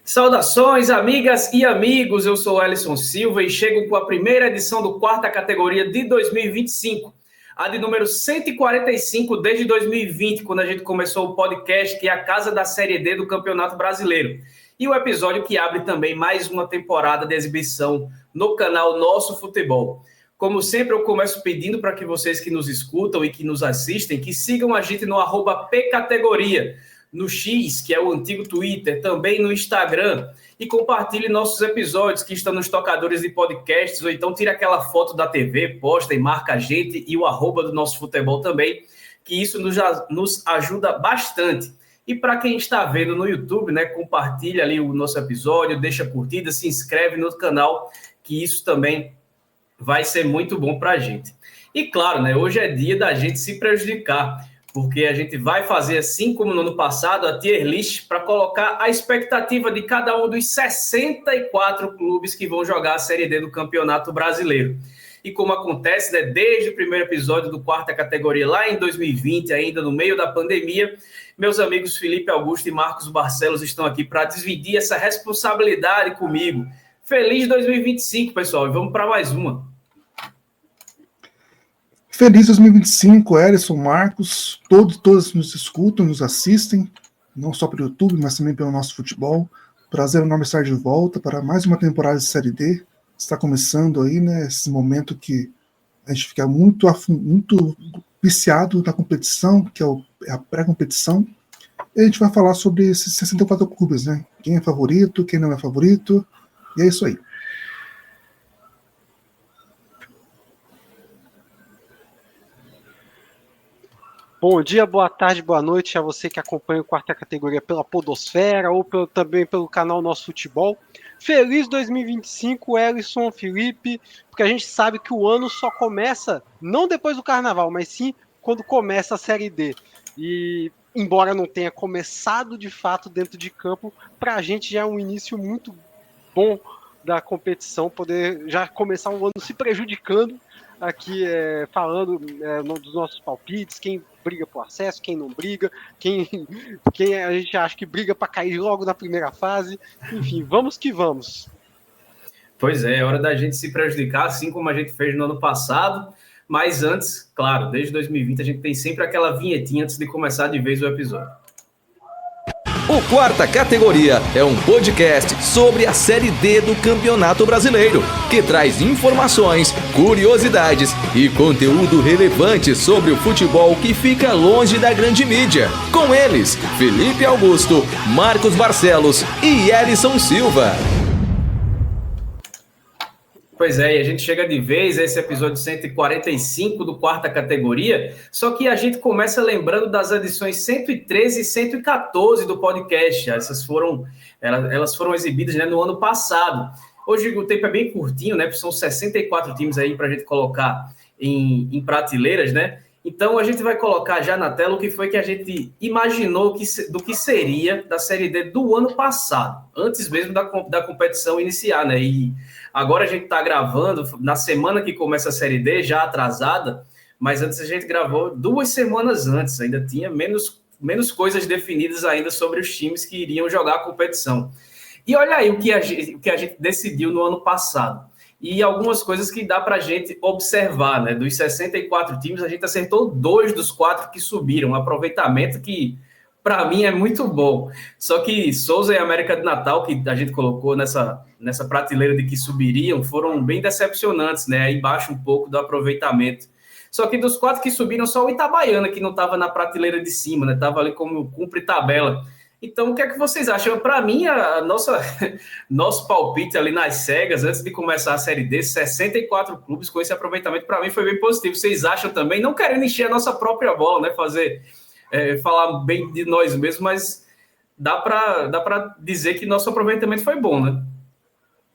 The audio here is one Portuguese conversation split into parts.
Saudações, amigas e amigos, eu sou Ellison Silva e chego com a primeira edição do quarta categoria de 2025, a de número 145 desde 2020, quando a gente começou o podcast, que é a casa da Série D do Campeonato Brasileiro. E o episódio que abre também mais uma temporada de exibição no canal Nosso Futebol. Como sempre, eu começo pedindo para que vocês que nos escutam e que nos assistem, que sigam a gente no @pcategoria, no X, que é o antigo Twitter, também no Instagram, e compartilhe nossos episódios que estão nos tocadores de podcasts, ou então tire aquela foto da TV, posta e marca a gente e o @ do Nosso Futebol também, que isso nos ajuda bastante. E para quem está vendo no YouTube, né, compartilha ali o nosso episódio, deixa curtida, se inscreve no canal, que isso também vai ser muito bom para a gente. E claro, né, hoje é dia da gente se prejudicar, porque a gente vai fazer, assim como no ano passado, a tier list para colocar a expectativa de cada um dos 64 clubes que vão jogar a Série D do Campeonato Brasileiro. E como acontece, né, desde o primeiro episódio do quarta categoria, lá em 2020, ainda no meio da pandemia, meus amigos Felipe Augusto e Marcos Barcelos estão aqui para dividir essa responsabilidade comigo. Feliz 2025, pessoal, e vamos para mais uma. Feliz 2025, Ellison, Marcos, todos nos escutam, nos assistem, não só pelo YouTube, mas também pelo Nosso Futebol. Prazer enorme estar de volta para mais uma temporada de Série D. Está começando aí, né, esse momento que a gente fica muito viciado na competição, que é a pré-competição. E a gente vai falar sobre esses 64 clubes, né? Quem é favorito, quem não é favorito, e é isso aí. Bom dia, boa tarde, boa noite a você que acompanha o quarta categoria pela Podosfera ou também pelo canal Nosso Futebol. Feliz 2025, Ellison, Felipe, porque a gente sabe que o ano só começa, não depois do Carnaval, mas sim quando começa a Série D. E embora não tenha começado de fato dentro de campo, para a gente já é um início muito bom da competição, poder já começar um ano se prejudicando aqui, falando dos nossos palpites, quem briga por acesso, quem não briga, quem a gente acha que briga para cair logo na primeira fase, enfim, vamos que vamos. Pois é hora da gente se prejudicar, assim como a gente fez no ano passado, mas antes, claro, desde 2020 a gente tem sempre aquela vinhetinha antes de começar de vez o episódio. O Quarta Categoria é um podcast sobre a Série D do Campeonato Brasileiro, que traz informações, curiosidades e conteúdo relevante sobre o futebol que fica longe da grande mídia. Com eles, Felipe Augusto, Marcos Barcelos e Ellison Silva. Pois é, e a gente chega de vez a esse episódio 145 do quarta categoria, só que a gente começa lembrando das edições 113 e 114 do podcast. Elas foram exibidas, né, no ano passado. Hoje o tempo é bem curtinho, né? São 64 times aí para a gente colocar em prateleiras, né? Então a gente vai colocar já na tela o que foi que a gente imaginou do que seria da Série D do ano passado, antes mesmo da competição iniciar, né? E agora a gente está gravando na semana que começa a Série D, já atrasada, mas antes a gente gravou 2 semanas antes, ainda tinha menos coisas definidas ainda sobre os times que iriam jogar a competição. E olha aí o que a gente decidiu no ano passado. E algumas coisas que dá para a gente observar, né? Dos 64 times, a gente acertou 2 dos 4 que subiram. Um aproveitamento que, para mim, é muito bom. Só que Souza e América de Natal, que a gente colocou nessa prateleira de que subiriam, foram bem decepcionantes, né? Aí embaixo um pouco do aproveitamento. Só que dos 4 que subiram, só o Itabaiana, que não estava na prateleira de cima, né? Estava ali como cumpre tabela. Então, o que é que vocês acham? Para mim, nosso palpite ali nas cegas, antes de começar a Série D, 64 clubes com esse aproveitamento, para mim foi bem positivo. Vocês acham também? Não querendo encher a nossa própria bola, né? Falar bem de nós mesmos, mas dá para dizer que nosso aproveitamento foi bom, né?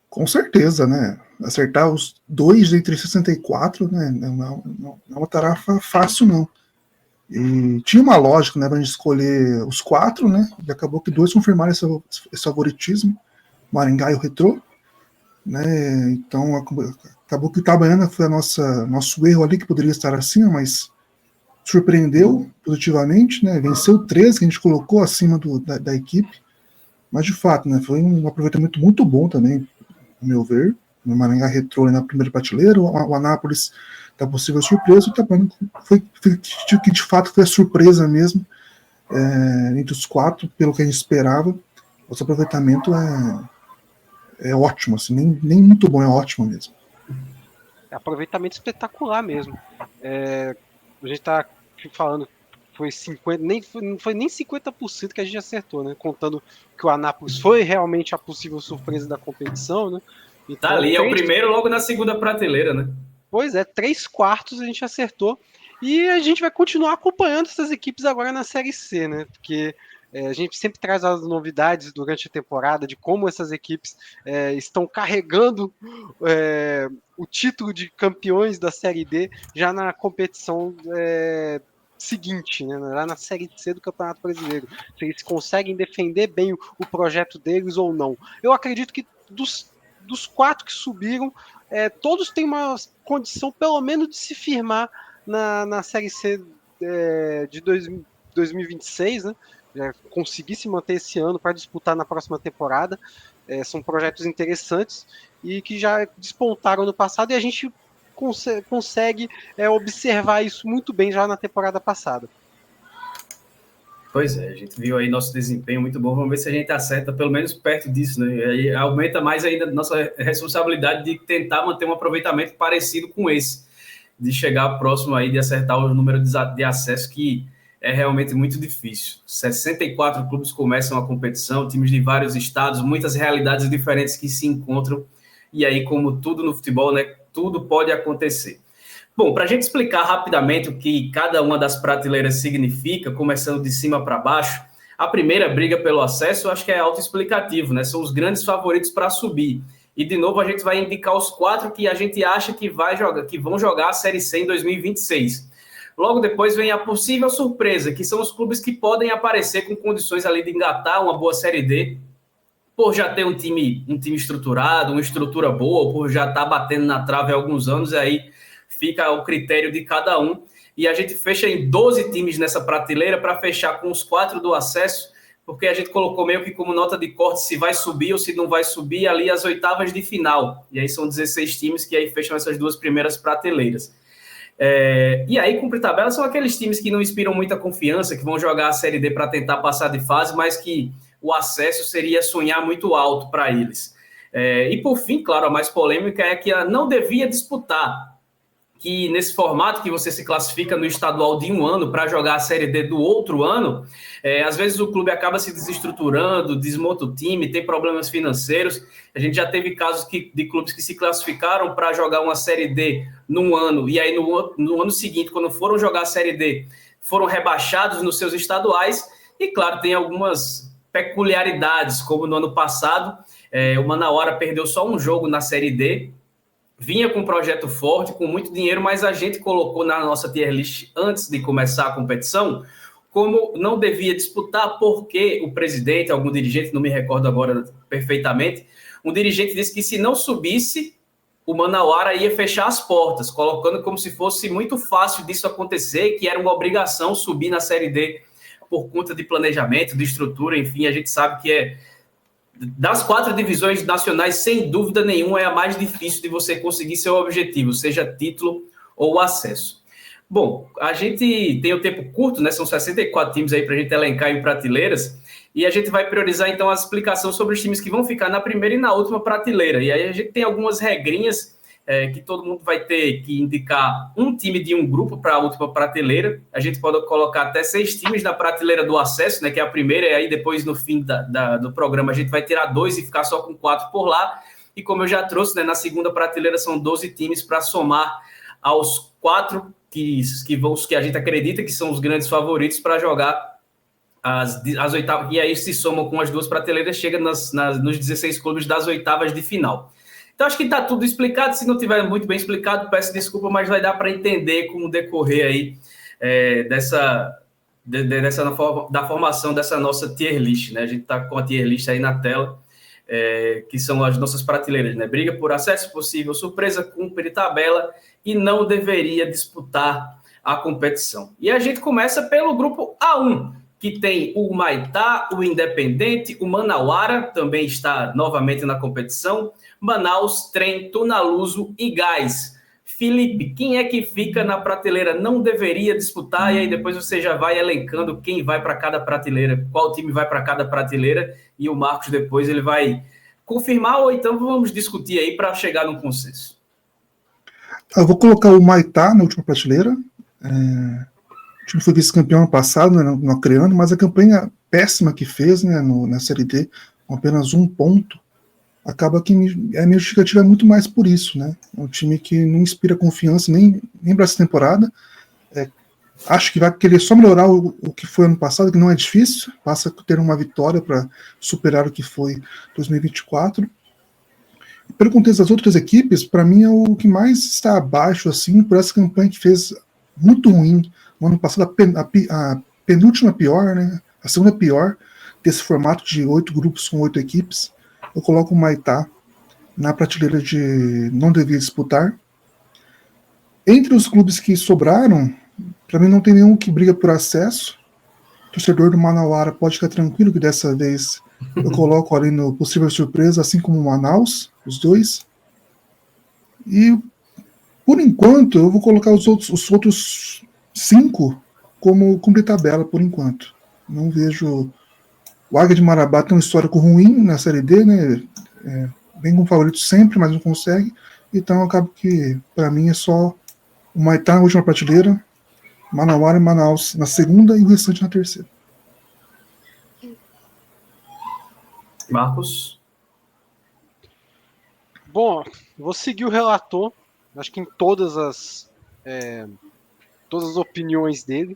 Com certeza, né? Acertar os 2 entre 64, né? Não é uma tarefa fácil, não. E tinha uma lógica, né, para a gente escolher os 4, né, e acabou que 2 confirmaram esse favoritismo, Maringá e o Retrô, né, então acabou que o Itabaiana foi nosso erro ali, que poderia estar acima, mas surpreendeu positivamente, né, venceu 3 que a gente colocou acima da equipe, Mas, de fato, né, foi um aproveitamento muito bom também, ao meu ver. O Maringá retrô na primeira prateleira, o Anápolis da possível surpresa, o Itabaiana que de fato foi a surpresa mesmo, entre os 4, pelo que a gente esperava. O aproveitamento é ótimo, assim, nem muito bom, é ótimo mesmo. Aproveitamento espetacular mesmo. A gente tá falando foi 50, não foi nem 50% que a gente acertou, né? Contando que o Anápolis foi realmente a possível surpresa da competição, né? Então, tá ali, é o primeiro logo na segunda prateleira, né? Pois é, 3/4 a gente acertou. E a gente vai continuar acompanhando essas equipes agora na Série C, né? Porque a gente sempre traz as novidades durante a temporada de como essas equipes estão carregando o título de campeões da Série D já na competição seguinte, né? Lá na Série C do Campeonato Brasileiro. Se eles conseguem defender bem o projeto deles ou não. Eu acredito que dos 4 que subiram, todos têm uma condição pelo menos de se firmar na Série C de 2026, né? Já conseguir se manter esse ano para disputar na próxima temporada. São projetos interessantes e que já despontaram no passado e a gente consegue observar isso muito bem já na temporada passada. Pois é, a gente viu aí nosso desempenho muito bom, vamos ver se a gente acerta pelo menos perto disso, né? E aí aumenta mais ainda a nossa responsabilidade de tentar manter um aproveitamento parecido com esse, de chegar próximo aí, de acertar o número de acesso, que é realmente muito difícil. 64 clubes começam a competição, times de vários estados, muitas realidades diferentes que se encontram, e aí, como tudo no futebol, né, tudo pode acontecer. Bom, para a gente explicar rapidamente o que cada uma das prateleiras significa, começando de cima para baixo, a primeira briga pelo acesso, eu acho que é autoexplicativo, né? São os grandes favoritos para subir. E, de novo, a gente vai indicar os 4 que a gente acha que vão jogar a Série C em 2026. Logo depois vem a possível surpresa, que são os clubes que podem aparecer com condições ali de engatar uma boa Série D, por já ter um time estruturado, uma estrutura boa, por já estar batendo na trave há alguns anos, aí fica ao critério de cada um. E a gente fecha em 12 times nessa prateleira para fechar com os 4 do acesso, porque a gente colocou meio que como nota de corte se vai subir ou se não vai subir ali as oitavas de final. E aí são 16 times que aí fecham essas 2 primeiras prateleiras. E aí, cumprir tabela, são aqueles times que não inspiram muita confiança, que vão jogar a Série D para tentar passar de fase, mas que o acesso seria sonhar muito alto para eles. E por fim, claro, a mais polêmica é que não devia disputar, que nesse formato que você se classifica no estadual de um ano para jogar a Série D do outro ano, às vezes o clube acaba se desestruturando, desmonta o time, tem problemas financeiros. A gente já teve casos de clubes que se classificaram para jogar uma Série D num ano, e aí no ano seguinte, quando foram jogar a Série D, foram rebaixados nos seus estaduais. E claro, tem algumas peculiaridades, como no ano passado, o Manauara perdeu só um jogo na Série D, vinha com um projeto forte, com muito dinheiro, mas a gente colocou na nossa tier list antes de começar a competição, como não devia disputar, porque o presidente, algum dirigente, não me recordo agora perfeitamente, um dirigente disse que se não subisse, o Manauara ia fechar as portas, colocando como se fosse muito fácil disso acontecer, que era uma obrigação subir na Série D por conta de planejamento, de estrutura, enfim, a gente sabe que das 4 divisões nacionais, sem dúvida nenhuma, é a mais difícil de você conseguir seu objetivo, seja título ou acesso. Bom, a gente tem o tempo curto, né? São 64 times aí para a gente elencar em prateleiras, e a gente vai priorizar, então, a explicação sobre os times que vão ficar na primeira e na última prateleira. E aí a gente tem algumas regrinhas que todo mundo vai ter que indicar um time de um grupo para a última prateleira. A gente pode colocar até 6 times na prateleira do acesso, né, que é a primeira, e aí depois no fim do programa a gente vai tirar 2 e ficar só com 4 por lá. E como eu já trouxe, né, na segunda prateleira são 12 times para somar aos 4 que a gente acredita que são os grandes favoritos para jogar as oitavas, e aí se somam com as 2 prateleiras, chega nos 16 clubes das oitavas de final. Então, acho que está tudo explicado. Se não tiver muito bem explicado, peço desculpa, mas vai dar para entender como decorrer aí da formação dessa nossa tier list, né? A gente está com a tier list aí na tela, que são as nossas prateleiras, né? Briga por acesso possível, surpresa, cumprir tabela e não deveria disputar a competição. E a gente começa pelo grupo A1, que tem o Humaitá, o Independente, o Manauara, também está novamente na competição, Manaus, Trem, Tunaluso e Gás. Felipe, quem é que fica na prateleira? Não deveria disputar, e aí depois você já vai elencando quem vai para cada prateleira, qual time vai para cada prateleira, e o Marcos depois ele vai confirmar, ou então vamos discutir aí para chegar num consenso. Eu vou colocar o Humaitá na última prateleira. O time foi vice-campeão ano passado, né, no Acreano, mas a campanha péssima que fez, né, na Série D, com apenas 1 ponto, acaba que a minha justificativa é muito mais por isso, né? É um time que não inspira confiança nem para essa temporada. Acho que vai querer só melhorar o que foi ano passado, que não é difícil, basta ter uma vitória para superar o que foi 2024. E pelo contexto das outras equipes, para mim é o que mais está abaixo, assim, por essa campanha que fez muito ruim. No ano passado, a penúltima pior, né? A segunda pior desse formato de 8 grupos com 8 equipes. Eu coloco o Humaitá na prateleira de não devia disputar. Entre os clubes que sobraram, para mim não tem nenhum que briga por acesso. O torcedor do Manauara pode ficar tranquilo que dessa vez eu coloco ali no possível surpresa, assim como o Manaus, os dois. E por enquanto eu vou colocar os outros 5 como cumprir tabela por enquanto. Não vejo. O Águia de Marabá tem um histórico ruim na Série D, né? Vem com favorito sempre, mas não consegue. Então acaba que, para mim, é só o Humaitá na última prateleira, Manauara e Manaus na segunda e o restante na terceira. Marcos? Bom, vou seguir o relator, acho que em todas as opiniões dele,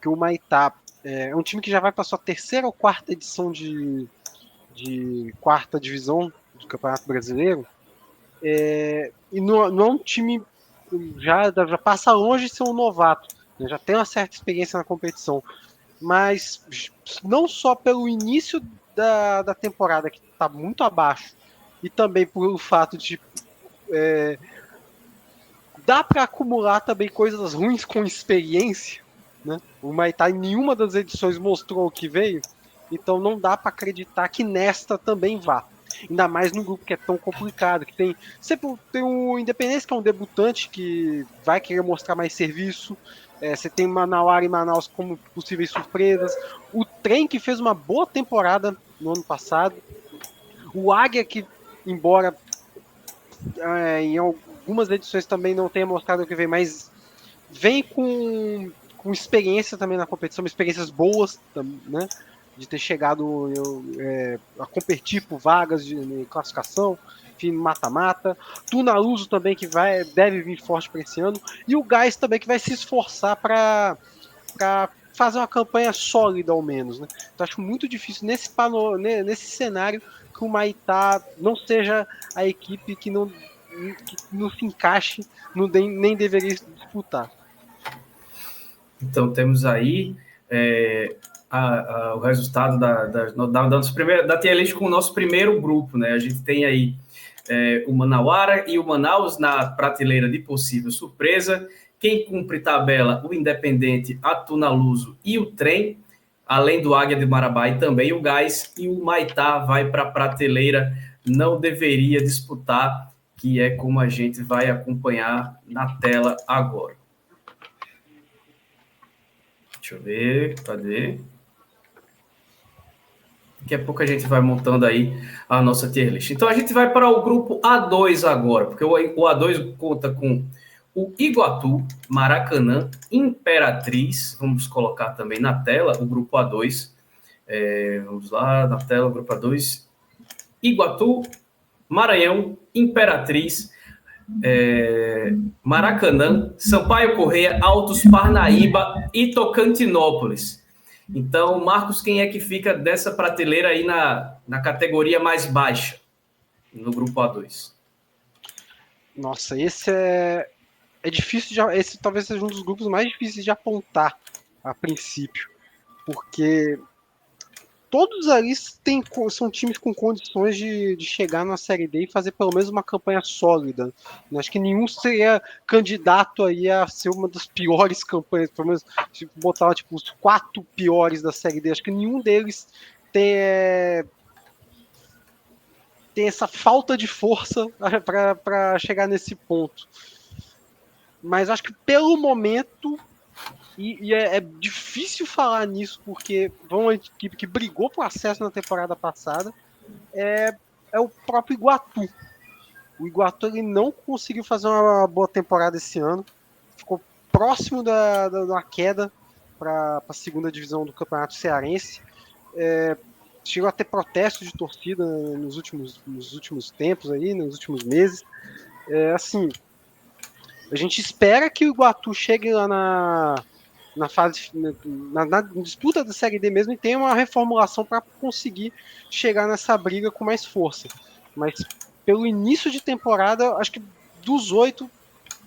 que o Humaitá é um time que já vai para sua terceira ou quarta edição de quarta divisão do Campeonato Brasileiro, e não é um time já passa longe de ser um novato, né? Já tem uma certa experiência na competição, mas não só pelo início da temporada, que está muito abaixo, e também pelo fato de dá para acumular também coisas ruins com experiência, né? O Humaitá em nenhuma das edições mostrou o que veio, então não dá para acreditar que nesta também vá. Ainda mais no grupo que é tão complicado, que tem o Independência, que é um debutante que vai querer mostrar mais serviço. Você tem Manauara e Manaus como possíveis surpresas. O Trem, que fez uma boa temporada no ano passado. O Águia, que embora em algumas edições também não tenha mostrado o que vem, mas vem com experiência também na competição, experiências boas, né? De ter chegado a competir por vagas de classificação, enfim, mata-mata. Tunaluso também, que deve vir forte para esse ano. E o Gás também, que vai se esforçar para fazer uma campanha sólida, ao menos, né? Então acho muito difícil nesse cenário que o Humaitá não seja a equipe que não se encaixe, nem deveria disputar. Então temos aí o resultado da tier list com o nosso primeiro grupo, né? A gente tem aí o Manauara e o Manaus na prateleira de possível surpresa. Quem cumpre tabela, o Independente, a Tunaluso e o Trem, além do Águia de Marabá e também o Gás, e o Humaitá vai para a prateleira, não deveria disputar, que é como a gente vai acompanhar na tela agora. Deixa eu ver, cadê? Daqui a pouco a gente vai montando aí a nossa tier list. Então a gente vai para o grupo A2 agora, porque o A2 conta com o Iguatu, Maracanã, Imperatriz, vamos colocar também na tela o grupo A2. Vamos lá, na tela o grupo A2. Iguatu, Maranhão, Imperatriz, Maracanã, Sampaio Corrêa, Altos, Parnaíba e Tocantinópolis. Então, Marcos, quem é que fica dessa prateleira aí na categoria mais baixa, no grupo A2? Nossa, esse é difícil, esse talvez seja um dos grupos mais difíceis de apontar a princípio, porque todos ali são times com condições de chegar na Série D e fazer pelo menos uma campanha sólida. Acho que nenhum seria candidato aí a ser uma das piores campanhas, pelo menos se botar tipo, os 4 piores da Série D. Acho que nenhum deles tem essa falta de força para chegar nesse ponto. Mas acho que pelo momento, e é difícil falar nisso, porque uma equipe que brigou por acesso na temporada passada é o próprio Iguatu. O Iguatu ele não conseguiu fazer uma boa temporada esse ano, ficou próximo da queda para a segunda divisão do Campeonato Cearense. Chegou a ter protestos de torcida nos últimos tempos aí, nos últimos meses. Assim, a gente espera que o Iguatu chegue lá na fase, na disputa da Série D mesmo, e tenha uma reformulação para conseguir chegar nessa briga com mais força. Mas pelo início de temporada, acho que dos 8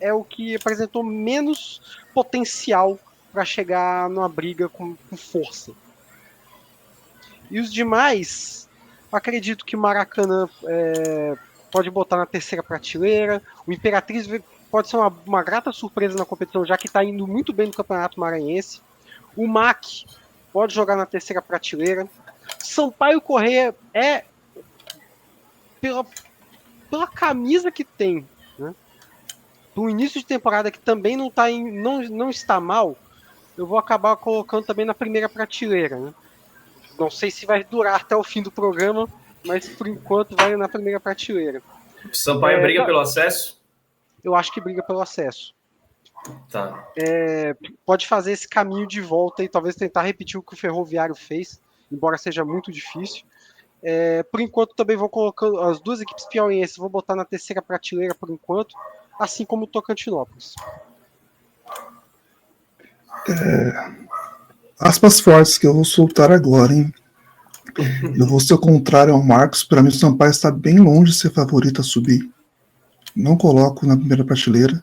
é o que apresentou menos potencial para chegar numa briga com força. E os demais, acredito que o Maracanã pode botar na terceira prateleira. O Imperatriz pode ser uma grata surpresa na competição, já que está indo muito bem no Campeonato Maranhense. O MAC pode jogar na terceira prateleira. Sampaio Corrêa pela camisa que tem, né? Do início de temporada, que também não está mal, eu vou acabar colocando também na primeira prateleira, né? Não sei se vai durar até o fim do programa, mas por enquanto vai na primeira prateleira. Sampaio briga pelo acesso? Eu acho que briga pelo acesso. Tá. Pode fazer esse caminho de volta e talvez tentar repetir o que o Ferroviário fez, embora seja muito difícil. Por enquanto também vou colocando as duas equipes piauienses, vou botar na terceira prateleira por enquanto, assim como o Tocantinópolis. Aspas fortes que eu vou soltar agora, hein? Eu vou ser o contrário ao Marcos. Para mim, o Sampaio está bem longe de ser favorito a subir. Não coloco na primeira prateleira.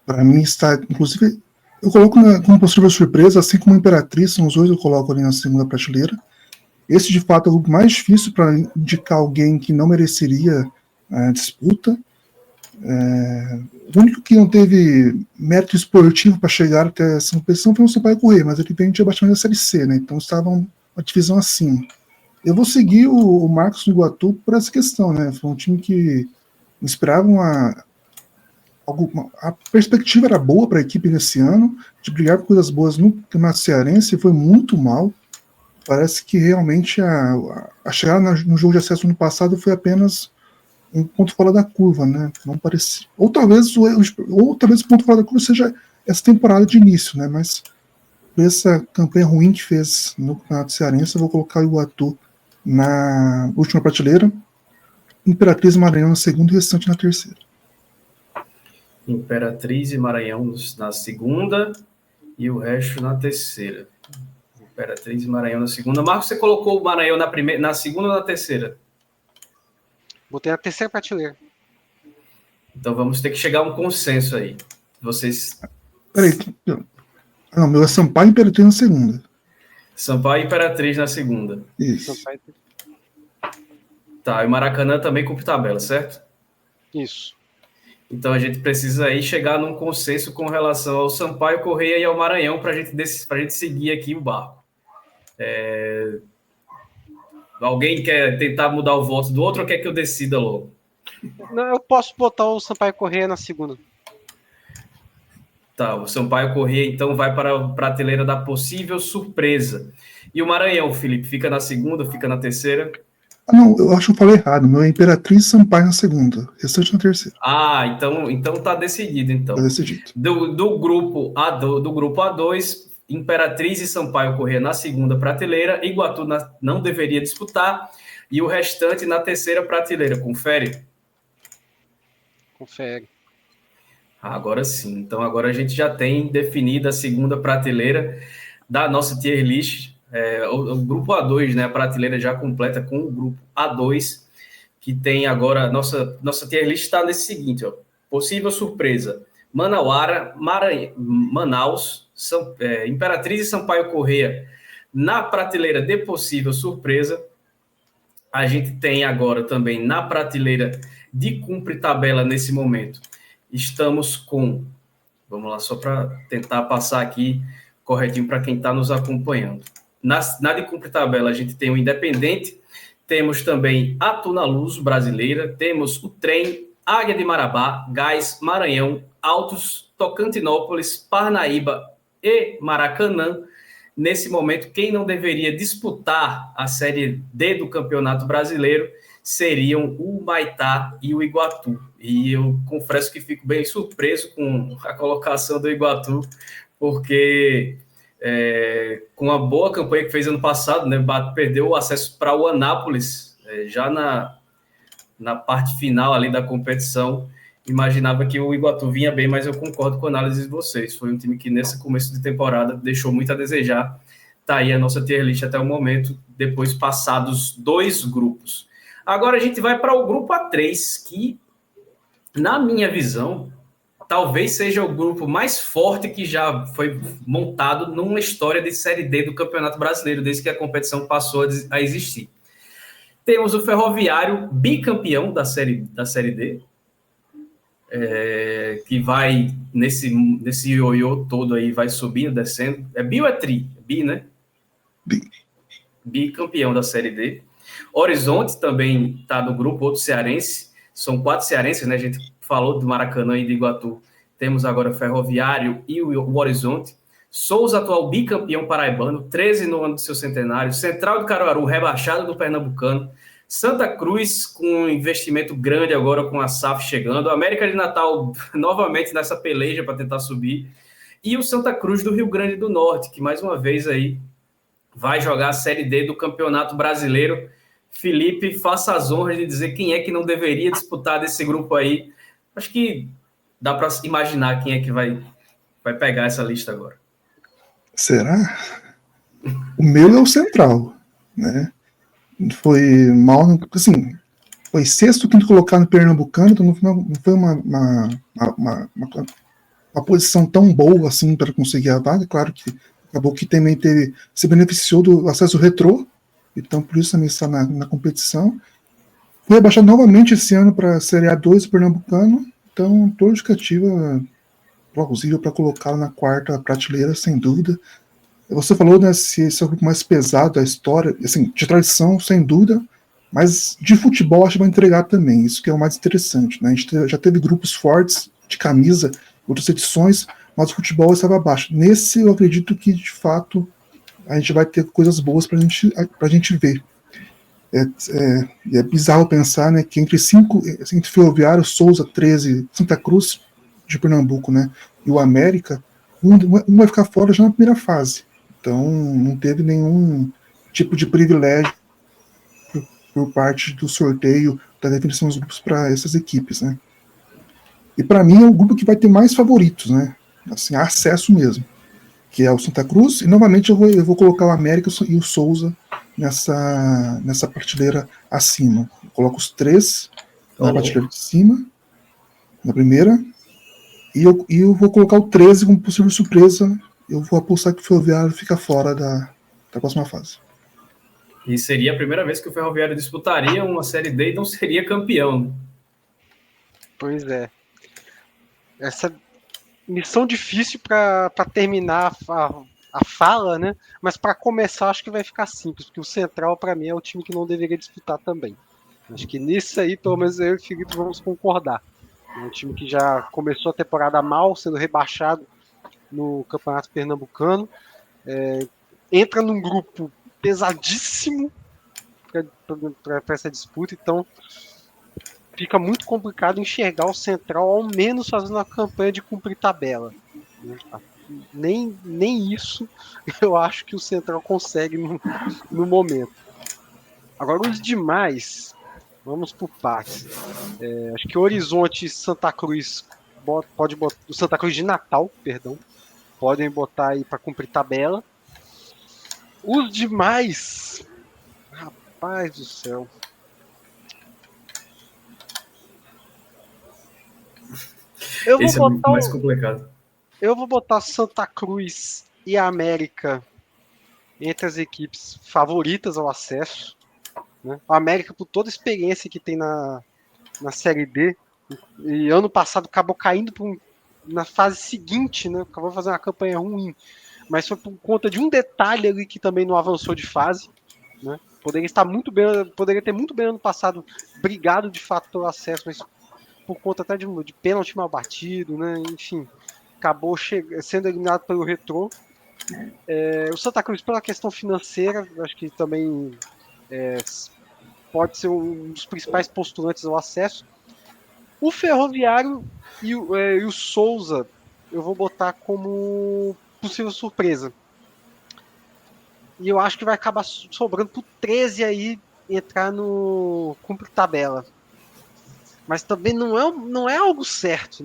Para mim está, inclusive, eu coloco como possível surpresa, assim como a Imperatriz, são os dois que eu coloco ali na segunda prateleira. Esse, de fato, é o mais difícil para indicar alguém que não mereceria a disputa. O único que não teve mérito esportivo para chegar até essa competição foi o Sampaio Corrêa, mas ele vendia bastante da Série C, né? Então estava uma divisão acima. Eu vou seguir o Marcos no Iguatu por essa questão, né? Foi um time que esperava a perspectiva era boa para a equipe nesse ano, de brigar por coisas boas no Campeonato Cearense, e foi muito mal. Parece que realmente a chegada no jogo de acesso no passado foi apenas um ponto fora da curva, né? Não parecia. Ou talvez o ponto fora da curva seja essa temporada de início, né? Mas por essa campanha ruim que fez no Campeonato Cearense, eu vou colocar o Iguatu na última prateleira, Imperatriz e Maranhão na segunda e o restante na terceira. Imperatriz e Maranhão na segunda e o resto na terceira. Imperatriz e Maranhão na segunda. Marcos, você colocou o Maranhão na segunda ou na terceira? Botei na terceira prateleira. Então vamos ter que chegar a um consenso aí. Vocês... Peraí. Não, meu é Sampaio e Imperatriz na segunda. Sampaio e Imperatriz na segunda. Isso. Sampaio... Tá, e Maracanã também com tabela, certo? Isso. Então a gente precisa aí chegar num consenso com relação ao Sampaio Corrêa e ao Maranhão para a gente seguir aqui o barco. Alguém quer tentar mudar o voto do outro ou quer que eu decida logo? Não, eu posso botar o Sampaio Corrêa na segunda. Tá, o Sampaio Corrêa então vai para a prateleira da possível surpresa. E o Maranhão, Felipe, fica na segunda, fica na terceira? Não, eu acho que eu falei errado. Meu é Imperatriz e Sampaio na segunda, restante na terceira. Então tá decidido, então. Tá decidido. Do grupo A2, Imperatriz e Sampaio Corrêa na segunda prateleira, Iguatu não deveria disputar, e o restante na terceira prateleira. Confere? Confere. Agora sim. Então agora a gente já tem definida a segunda prateleira da nossa tier list. O grupo A2, né, a prateleira já completa com o grupo A2, que tem agora, nossa tier list está nesse seguinte, ó, possível surpresa, Manauara, Manaus, Imperatriz e Sampaio Corrêa Na prateleira de possível surpresa, a gente tem agora também na prateleira de cumpre tabela nesse momento. Estamos com, vamos lá, só para tentar passar aqui corretinho para quem está nos acompanhando. Na de cumpre tabela, a gente tem o Independente, temos também a Tuna Luz brasileira, temos o Trem, Águia de Marabá, Gás, Maranhão, Altos, Tocantinópolis, Parnaíba e Maracanã. Nesse momento, quem não deveria disputar a Série D do Campeonato Brasileiro seriam o Humaitá e o Iguatu. E eu confesso que fico bem surpreso com a colocação do Iguatu, porque com a boa campanha que fez ano passado, né, perdeu o acesso para o Anápolis, já na parte final ali da competição. Imaginava que o Iguatu vinha bem, mas eu concordo com a análise de vocês. Foi um time que nesse começo de temporada deixou muito a desejar. Tá aí a nossa tier list até o momento, depois passados 2 grupos. Agora a gente vai para o grupo A3, que, na minha visão, talvez seja o grupo mais forte que já foi montado numa história de Série D do Campeonato Brasileiro, desde que a competição passou a existir. Temos o Ferroviário, bicampeão da Série D, que vai nesse ioiô todo aí, vai subindo, descendo. É bi ou é tri? É bi, né? Bicampeão da Série D. Horizonte também está no grupo, outro cearense. São 4 cearenses, né? A gente falou do Maracanã e do Iguatu. Temos agora o Ferroviário e o Horizonte. Souza, atual bicampeão paraibano, 13 no ano do seu centenário. Central do Caruaru, rebaixado do Pernambucano. Santa Cruz com um investimento grande agora com a SAF chegando. América de Natal novamente nessa peleja para tentar subir. E o Santa Cruz do Rio Grande do Norte, que mais uma vez aí vai jogar a Série D do Campeonato Brasileiro. Felipe, faça as honras de dizer quem é que não deveria disputar desse grupo aí. Acho que dá para imaginar quem é que vai pegar essa lista agora. Será? O meu é o Central, né? Foi mal, assim, foi sexto, quinto colocado no Pernambucano, então não foi uma posição tão boa assim para conseguir a vaga. Claro que acabou que também se beneficiou do acesso retrô, então por isso também está na competição. Foi rebaixado novamente esse ano para a Série A2 do Pernambucano, então toda justificativa plausível para colocá-lo na 4ª prateleira, sem dúvida. Você falou, né, se esse é o grupo mais pesado da história, assim, de tradição, sem dúvida, mas de futebol acho que vai entregar também, isso que é o mais interessante, né? A gente já teve grupos fortes de camisa, outras edições, mas o futebol estava abaixo. Nesse eu acredito que, de fato, a gente vai ter coisas boas para a gente ver. É bizarro pensar, né, que entre Ferroviário, Souza, 13, Santa Cruz de Pernambuco, né, e o América, um vai ficar fora já na primeira fase. Então, não teve nenhum tipo de privilégio por parte do sorteio da definição dos grupos para essas equipes, né. E para mim é o grupo que vai ter mais favoritos, né, assim, acesso mesmo, que é o Santa Cruz, e novamente eu vou colocar o América e o Souza nessa prateleira acima. Eu coloco os 3 na prateleira de cima, na primeira, e eu vou colocar o 13 como possível surpresa. Eu vou apostar que o Ferroviário fica fora da próxima fase. E seria a primeira vez que o Ferroviário disputaria uma Série D e não seria campeão. Pois é. Essa missão difícil para terminar a fala, né? Mas para começar acho que vai ficar simples, porque o Central para mim é o time que não deveria disputar também. Acho que nisso aí, pelo menos eu e o Felipe vamos concordar. É um time que já começou a temporada mal, sendo rebaixado no Campeonato Pernambucano. Entra num grupo pesadíssimo para essa disputa, então fica muito complicado enxergar o Central ao menos fazendo a campanha de cumprir tabela. Nem isso eu acho que o Central consegue no momento. Agora os demais, vamos por partes. Acho que Horizonte e Santa Cruz pode botar, o Santa Cruz de Natal, perdão, podem botar aí para cumprir tabela. Os demais, rapaz do céu. Esse é muito mais complicado. Eu vou botar Santa Cruz e América entre as equipes favoritas ao acesso, né? O América, por toda a experiência que tem na Série D, e ano passado acabou caindo na fase seguinte, né? Acabou fazendo uma campanha ruim, mas foi por conta de um detalhe ali que também não avançou de fase, né? Poderia ter muito bem ano passado brigado de fato pelo acesso, mas por conta até de pênalti mal batido, né? Enfim, acabou sendo eliminado pelo Retrô. O Santa Cruz, pela questão financeira, acho que também pode ser um dos principais postulantes ao acesso. O Ferroviário e o Souza eu vou botar como possível surpresa. E eu acho que vai acabar sobrando pro 13 aí entrar no cumpre tabela. Mas também não é algo certo.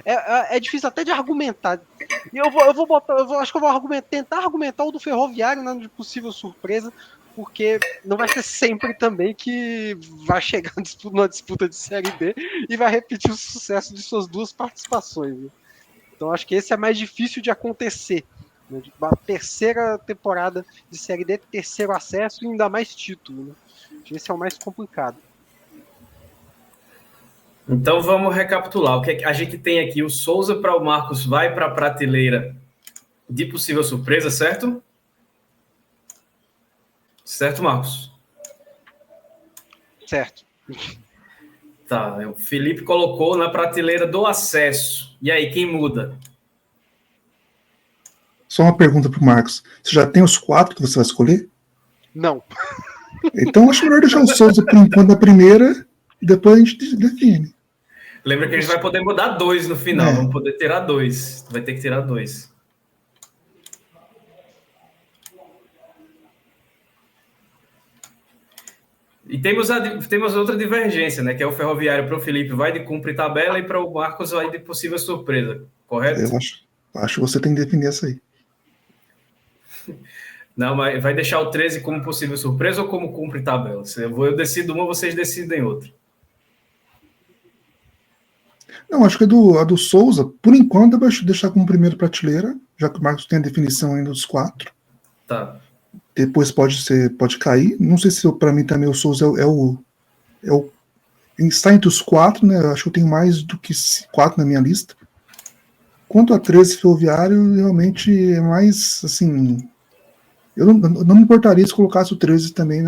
É difícil até de argumentar. E acho que eu vou tentar argumentar o do Ferroviário de possível surpresa, porque não vai ser sempre também que vai chegar numa disputa de Série D e vai repetir o sucesso de suas duas participações. Né? Então acho que esse é mais difícil de acontecer. Né? Uma terceira temporada de Série D, terceiro acesso e ainda mais título. Né? Esse é o mais complicado. Então vamos recapitular. O que a gente tem aqui? O Souza para o Marcos vai para a prateleira de possível surpresa, certo? Certo, Marcos? Certo. Tá, o Felipe colocou na prateleira do acesso. E aí, quem muda? Só uma pergunta para o Marcos. Você já tem os 4 que você vai escolher? Não. Então acho melhor deixar o Souza por enquanto na primeira e depois a gente define. Lembra que a gente vai poder mudar 2 no final. Vamos poder tirar 2. Vai ter que tirar 2. E temos outra divergência, né? Que é o Ferroviário para o Felipe vai de cumpre tabela e para o Marcos vai de possível surpresa. Correto? Eu acho que você tem que definir essa aí. Não, mas vai deixar o 13 como possível surpresa ou como cumpre tabela? Eu decido uma, vocês decidem outra. Não, acho que a do Souza, por enquanto, eu vou deixar como primeira prateleira, já que o Marcos tem a definição ainda dos 4. Tá. Depois pode cair. Não sei se para mim também o Souza está entre os 4, né? Eu acho que eu tenho mais do que 4 na minha lista. Quanto a 13 Ferroviário, realmente é mais assim. Eu não me importaria se colocasse o 13 também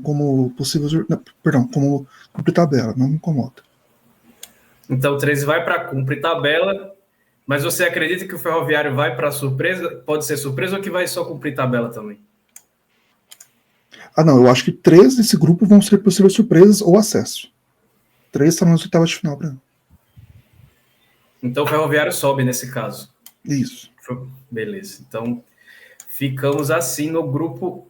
como possível. Como cumprir tabela, não me incomoda. Então o 13 vai para cumpre tabela, mas você acredita que o Ferroviário vai para surpresa? Pode ser surpresa ou que vai só cumprir tabela também? Não, eu acho que 3 desse grupo vão ser possíveis surpresas ou acesso. 3 estão nas oitavas de final para mim. Então o Ferroviário sobe nesse caso. Isso. Beleza. Então ficamos assim no grupo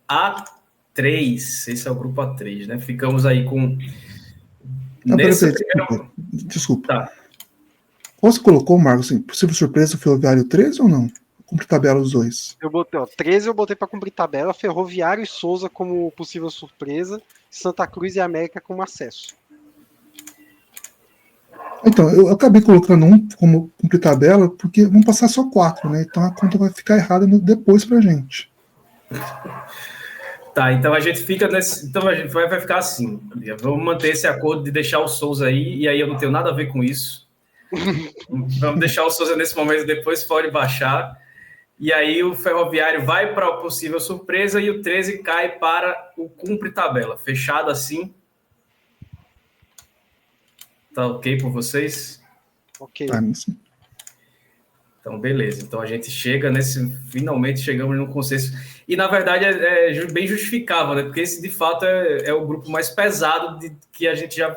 A3. Esse é o grupo A3, né? Ficamos aí com. Desculpa. Tá. Você colocou, Marcos, assim, possível surpresa o Ferroviário 13 ou não? Cumprir tabela os 2. Eu botei, 13 eu botei para cumprir tabela, Ferroviário e Souza como possível surpresa, Santa Cruz e América como acesso. Então, eu acabei colocando um como cumprir tabela, porque vão passar só 4, né? Então a conta vai ficar errada depois pra gente. Tá, então a gente fica nesse. Então a gente vai ficar assim. Vamos manter esse acordo de deixar o Souza aí, e aí eu não tenho nada a ver com isso. Vamos deixar o Souza nesse momento, depois pode baixar. E aí o Ferroviário vai para a possível surpresa e o 13 cai para o cumpre tabela. Fechado assim. Tá ok por vocês? Ok. Sim. Então, beleza. Então a gente chega finalmente chegamos num consenso. E na verdade é bem justificável, né? Porque esse de fato é o grupo mais pesado que a gente já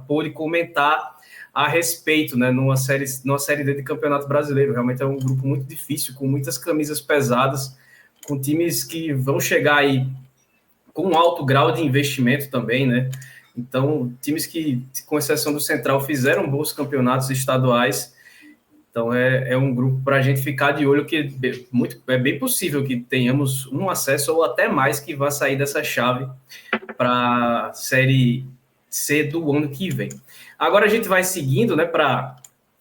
pôde comentar a respeito, né? Numa série D de Campeonato Brasileiro. Realmente é um grupo muito difícil, com muitas camisas pesadas, com times que vão chegar aí com um alto grau de investimento também, né? Então, times que, com exceção do Central, fizeram bons campeonatos estaduais. Então, é um grupo para a gente ficar de olho, que é bem possível que tenhamos um acesso ou até mais que vá sair dessa chave para a Série C do ano que vem. Agora a gente vai seguindo, né, para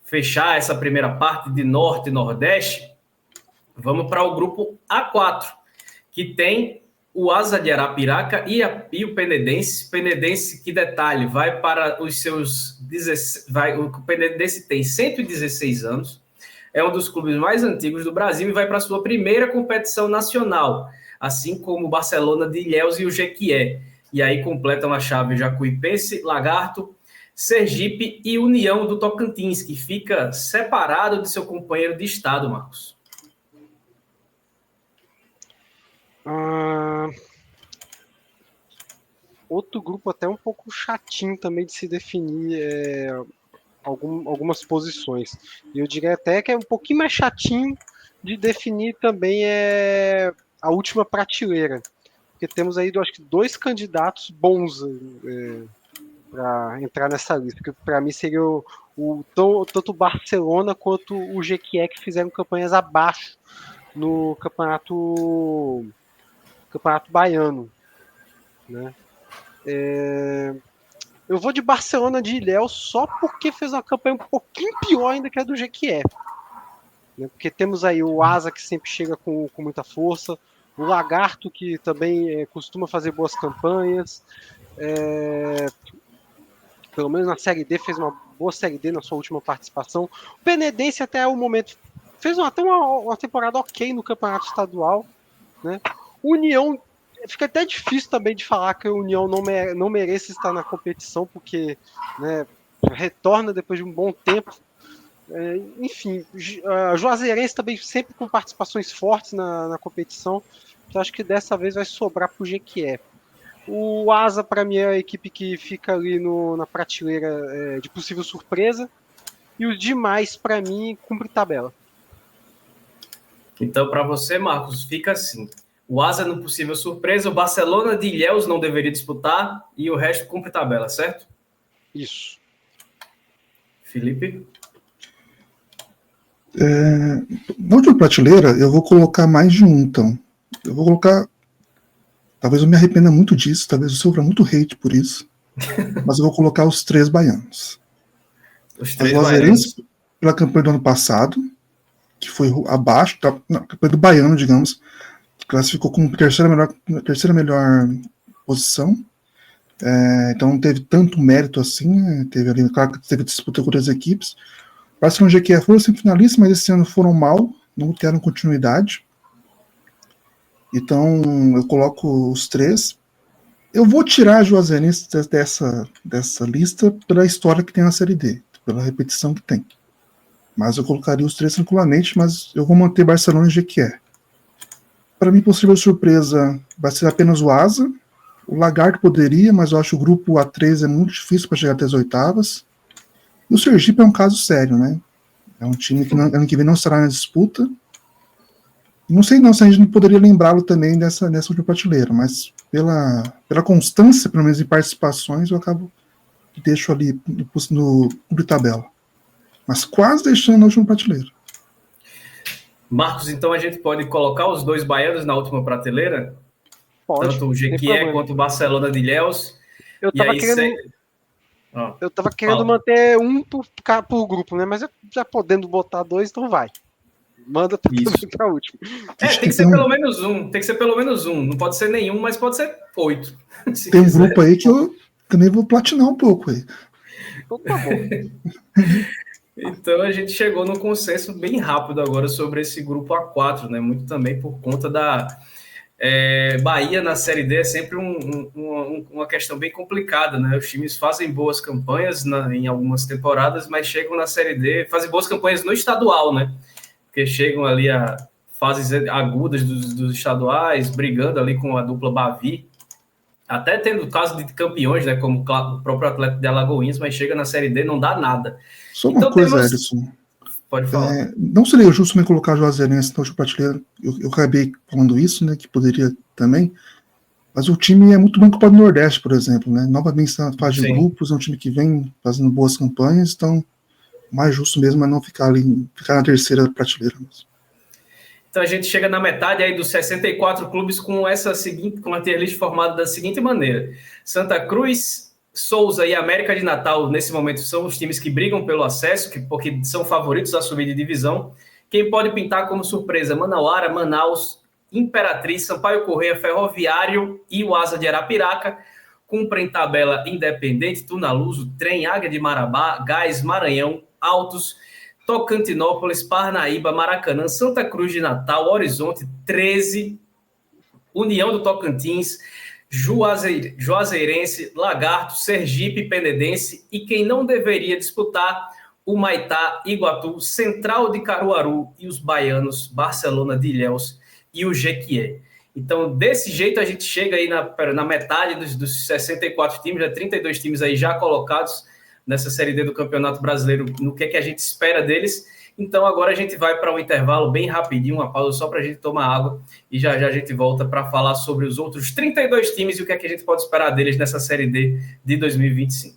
fechar essa primeira parte de Norte e Nordeste. Vamos para o grupo A4, que tem o Asa de Arapiraca e o Penedense. Penedense, que detalhe, vai para os seus... o Penedense tem 116 anos, é um dos clubes mais antigos do Brasil e vai para a sua primeira competição nacional, assim como o Barcelona de Ilhéus e o Jequié. E aí completam a chave Jacuipense, Lagarto, Sergipe e União do Tocantins, que fica separado de seu companheiro de estado, Marcos. Outro grupo até um pouco chatinho também de se definir algumas posições. E eu diria até que é um pouquinho mais chatinho de definir também a última prateleira. Porque temos aí, acho que, 2 candidatos bons para entrar nessa lista. Que para mim seria tanto o Barcelona quanto o Jequié, que fizeram campanhas abaixo no campeonato baiano, né? Eu vou de Barcelona de Ilhéus só porque fez uma campanha um pouquinho pior ainda que a do Jequié, né? Porque temos aí o Asa, que sempre chega com muita força, o Lagarto, que também costuma fazer boas campanhas, pelo menos na Série D fez uma boa Série D na sua última participação. O Penedense até o momento fez até uma temporada ok no campeonato estadual, né? União, fica até difícil também de falar que a União não merece estar na competição, porque, né, retorna depois de um bom tempo. Enfim, Juazeirense também sempre com participações fortes na competição. Então acho que dessa vez vai sobrar para o Jequié. O Asa, para mim, é a equipe que fica ali na prateleira de possível surpresa. E os demais, para mim, cumpre tabela. Então, para você, Marcos, fica assim. O Asa no possível surpresa, o Barcelona de Ilhéus não deveria disputar e o resto cumpre tabela, certo? Isso. Felipe? Na última prateleira, eu vou colocar mais de um, então. Eu vou colocar... Talvez eu me arrependa muito disso, talvez eu sofra muito hate por isso, mas eu vou colocar os 3 baianos. Os 3 baianos. Pela campanha do ano passado, que foi abaixo, na campanha do baiano, digamos, classificou como terceira melhor posição. Então não teve tanto mérito assim, né? Teve ali, claro que teve disputa com outras equipes. O Barcelona e o Jequié foram semifinalistas, mas esse ano foram mal, não tiveram continuidade. Então eu coloco os 3. Eu vou tirar a Juazeirense dessa lista pela história que tem na Série D, pela repetição que tem. Mas eu colocaria os 3 tranquilamente, mas eu vou manter Barcelona e Jequié. Para mim, possível surpresa vai ser apenas o Asa. O Lagarto poderia, mas eu acho o grupo A3 é muito difícil para chegar até as oitavas. E o Sergipe é um caso sério, né? É um time que ano que vem não estará na disputa. Não sei se a gente não poderia lembrá-lo também nessa última prateleira, mas pela constância, pelo menos em participações, eu acabo deixo ali no tabela. Mas quase deixando a última prateleira. Marcos, então a gente pode colocar os 2 baianos na última prateleira? Pode. Tanto o Jequié quanto o Barcelona de Ilhéus. Eu tava querendo manter um por grupo, né? Mas já podendo botar 2, então vai. Manda para o último. Tem que ser pelo menos um. Tem que ser pelo menos um. Não pode ser nenhum, mas pode ser 8. Tem um grupo aí que eu também vou platinar um pouco aí. Então tá bom. Então a gente chegou num consenso bem rápido agora sobre esse grupo A4, né? Muito também por conta da Bahia na Série D é sempre uma questão bem complicada, né? Os times fazem boas campanhas em algumas temporadas, mas chegam na Série D, fazem boas campanhas no estadual, né? Porque chegam ali a fases agudas dos estaduais, brigando ali com a dupla Bavi, até tendo o caso de campeões, né? Como o próprio Atlético de Alagoinhas, mas chega na Série D não dá nada. Só uma coisa, Ellison. Pode falar. Não seria justo também colocar a Juazeirense na última prateleira. Eu acabei falando isso, né? Que poderia também. Mas o time é muito bom com o Copa do Nordeste, por exemplo, né? Novamente na fase de grupos, é um time que vem fazendo boas campanhas, então mais justo mesmo é não ficar na terceira prateleira mesmo. Então a gente chega na metade aí dos 64 clubes com a tier list formada da seguinte maneira: Santa Cruz, Souza e América de Natal, nesse momento, são os times que brigam pelo acesso, porque são favoritos a subir de divisão. Quem pode pintar como surpresa? Manauara, Manaus, Imperatriz, Sampaio Corrêa, Ferroviário e o Asa de Arapiraca. Cumprem tabela Independente, Tunaluso, Trem, Águia de Marabá, Gás, Maranhão, Altos, Tocantinópolis, Parnaíba, Maracanã, Santa Cruz de Natal, Horizonte, 13, União do Tocantins, Juazeirense, Lagarto, Sergipe, Penedense e quem não deveria disputar, o Maitá, Iguatu, Central de Caruaru e os baianos, Barcelona de Ilhéus e o Jequié. Então, desse jeito, a gente chega aí na metade dos 64 times, 32 times aí já colocados nessa Série D do Campeonato Brasileiro, no que a gente espera deles. Então, agora a gente vai para um intervalo bem rapidinho, uma pausa só para a gente tomar água, e já a gente volta para falar sobre os outros 32 times e o que a gente pode esperar deles nessa Série D de 2025.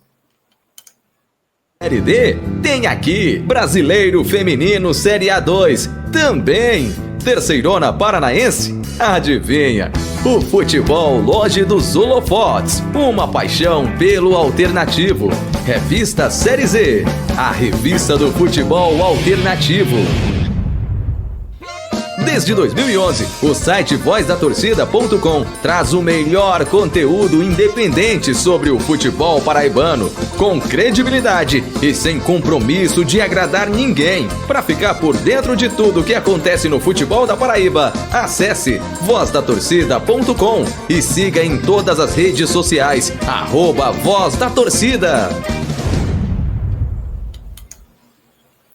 Série D tem aqui Brasileiro Feminino Série A2 também. Terceirona Paranaense? Adivinha? O futebol Loja dos Holofotes, uma paixão pelo alternativo. Revista Série Z, a revista do futebol alternativo. Desde 2011, o site vozdatorcida.com traz o melhor conteúdo independente sobre o futebol paraibano, com credibilidade e sem compromisso de agradar ninguém. Para ficar por dentro de tudo que acontece no futebol da Paraíba, acesse vozdatorcida.com e siga em todas as redes sociais, @vozdatorcida.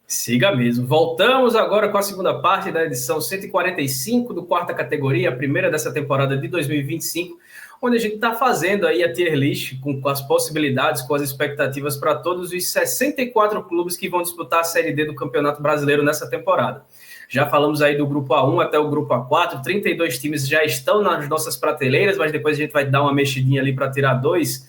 Siga mesmo. Voltamos agora com a segunda parte da edição 145 do Quarta Categoria, a primeira dessa temporada de 2025, onde a gente está fazendo aí a tier list com as possibilidades, com as expectativas para todos os 64 clubes que vão disputar a Série D do Campeonato Brasileiro nessa temporada. Já falamos aí do grupo A1 até o grupo A4, 32 times já estão nas nossas prateleiras, mas depois a gente vai dar uma mexidinha ali para tirar 2.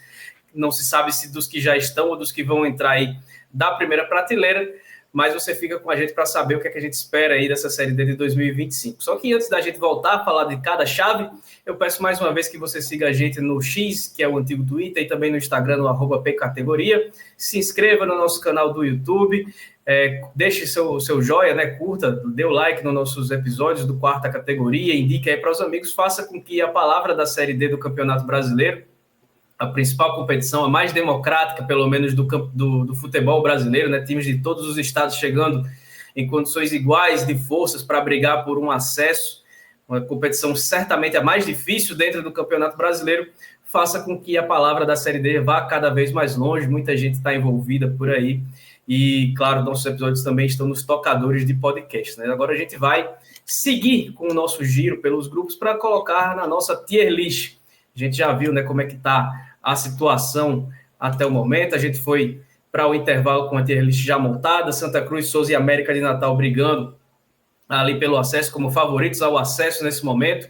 Não se sabe se dos que já estão ou dos que vão entrar aí da primeira prateleira, mas você fica com a gente para saber o que a gente espera aí dessa Série D de 2025. Só que antes da gente voltar a falar de cada chave, eu peço mais uma vez que você siga a gente no X, que é o antigo Twitter, e também no Instagram, no @pcategoria. Se inscreva no nosso canal do YouTube, deixe seu joia, né, curta, dê o like nos nossos episódios do Quarta Categoria, indique aí para os amigos, faça com que a palavra da Série D do Campeonato Brasileiro, a principal competição, a mais democrática, pelo menos, do futebol brasileiro, né? Times de todos os estados chegando em condições iguais de forças para brigar por um acesso, uma competição certamente a mais difícil dentro do Campeonato Brasileiro, faça com que a palavra da Série D vá cada vez mais longe, muita gente está envolvida por aí, e, claro, nossos episódios também estão nos tocadores de podcast, né? Agora a gente vai seguir com o nosso giro pelos grupos para colocar na nossa tier list. A gente já viu, né, como é que está a situação até o momento. A gente foi para o intervalo com a tier list já montada, Santa Cruz, Souza e América de Natal brigando ali pelo acesso, como favoritos ao acesso nesse momento.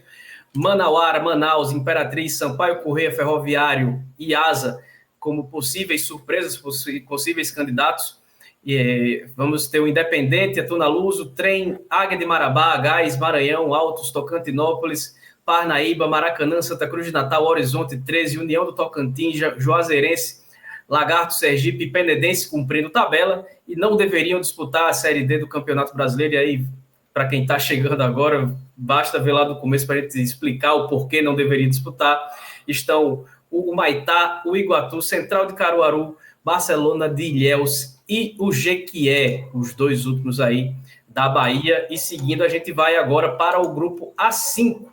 Manauara, Manaus, Imperatriz, Sampaio Corrêa, Ferroviário e Asa como possíveis surpresas, possíveis candidatos. E vamos ter o Independente, Tunaluso, Trem, Águia de Marabá, Gás, Maranhão, Altos, Tocantinópolis, Parnaíba, Maracanã, Santa Cruz de Natal, Horizonte, 13, União do Tocantins, Juazeirense, Lagarto, Sergipe e Penedense cumprindo tabela e não deveriam disputar a Série D do Campeonato Brasileiro. E aí, para quem está chegando agora, basta ver lá do começo para a gente explicar o porquê não deveria disputar. Estão o Maitá, o Iguatu, Central de Caruaru, Barcelona de Ilhéus e o Jequié, os dois últimos aí da Bahia. E seguindo, a gente vai agora para o grupo A5,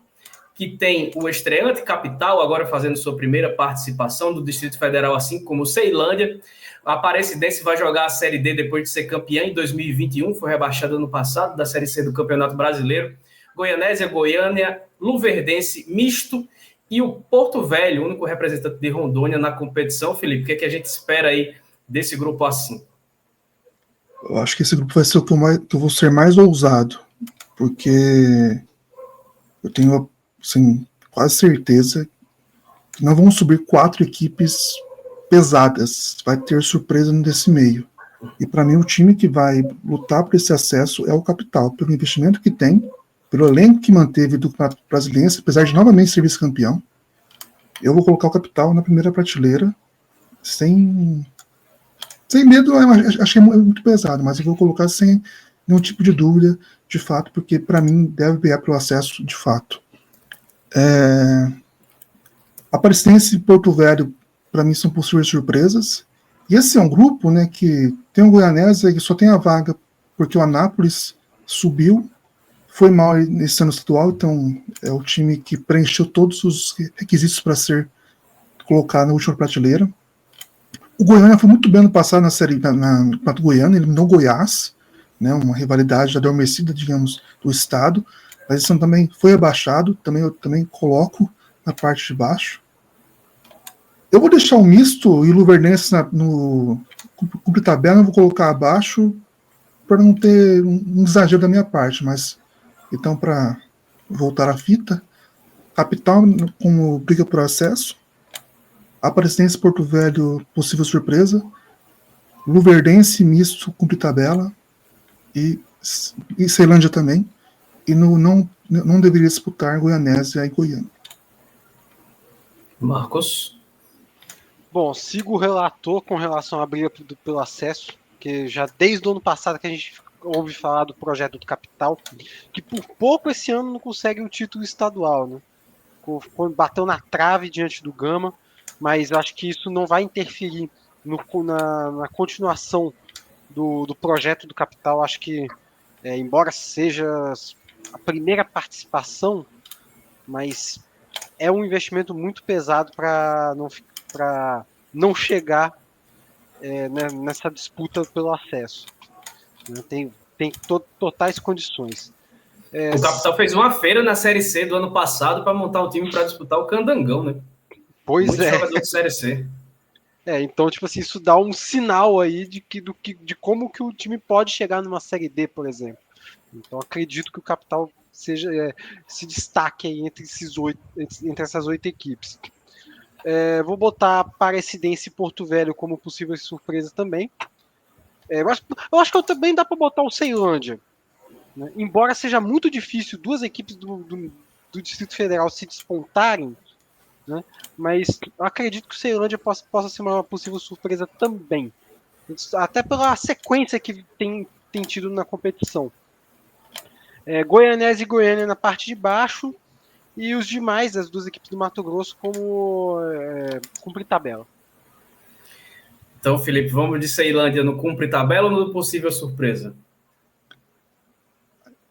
que tem o estreante Capital, agora fazendo sua primeira participação do Distrito Federal, assim como Ceilândia. A Aparecidense vai jogar a Série D depois de ser campeã em 2021, foi rebaixada no passado da Série C do Campeonato Brasileiro. Goianésia, Goiânia, Luverdense, Misto e o Porto Velho, o único representante de Rondônia na competição. Felipe, o que a gente espera aí desse grupo A5? Eu acho que esse grupo vai ser o que eu vou ser mais ousado, porque eu tenho, assim, quase certeza que não vão subir 4 equipes pesadas. Vai ter surpresa nesse meio. E para mim o time que vai lutar por esse acesso é o Capital, pelo investimento que tem, pelo elenco que manteve do Campeonato Brasileiro, apesar de novamente ser vice-campeão. Eu vou colocar o Capital na primeira prateleira, sem medo. Acho que é muito pesado, mas eu vou colocar sem nenhum tipo de dúvida, de fato, porque para mim deve brigar pelo acesso de fato. Aparecidense e Porto Velho, para mim, são possíveis surpresas. E esse é um grupo, né, que tem o Goianésia que só tem a vaga porque o Anápolis subiu, foi mal nesse ano estadual, então é o time que preencheu todos os requisitos para ser colocado na última prateleira. O Goiânia foi muito bem no passado na série na Campeonato Goiano, eliminou Goiás, né, uma rivalidade adormecida, digamos, do estado, mas esse ano também foi abaixado, eu também coloco na parte de baixo. Eu vou deixar o misto e o Luverdense no cumprir tabela, eu vou colocar abaixo para não ter um exagero da minha parte, mas então para voltar à fita, Capital como briga por acesso, Aparecidense Porto Velho possível surpresa, Luverdense misto cumprir tabela e Ceilândia também, e não deveria disputar Goianésia e Goiânia. Marcos? Bom, sigo o relator com relação à briga pelo acesso, que já desde o ano passado que a gente ouve falar do projeto do Capital, que por pouco esse ano não consegue o título estadual, né? Bateu na trave diante do Gama, mas eu acho que isso não vai interferir na continuação do projeto do Capital. Acho que, embora seja a primeira participação, mas é um investimento muito pesado para não chegar nessa disputa pelo acesso. Tem totais condições. O Capital fez uma feira na Série C do ano passado para montar um time para disputar o Candangão, né? Pois Muito é. jogador de Série C. Então, tipo assim, isso dá um sinal aí de como que o time pode chegar numa Série D, por exemplo. Então, acredito que o Capital se destaque aí entre essas 8 equipes. Vou botar Aparecidense e Porto Velho como possíveis surpresas também. Eu acho que também dá para botar o Ceilândia. Né? Embora seja muito difícil duas equipes do Distrito Federal se despontarem, né? Mas eu acredito que o Ceilândia possa ser uma possível surpresa também. Até pela sequência que tem tido na competição. Goianésia e Goiânia na parte de baixo, e os demais, as duas equipes do Mato Grosso, como cumprir tabela. Então, Felipe, vamos de Ceilândia no cumpre tabela ou no possível surpresa?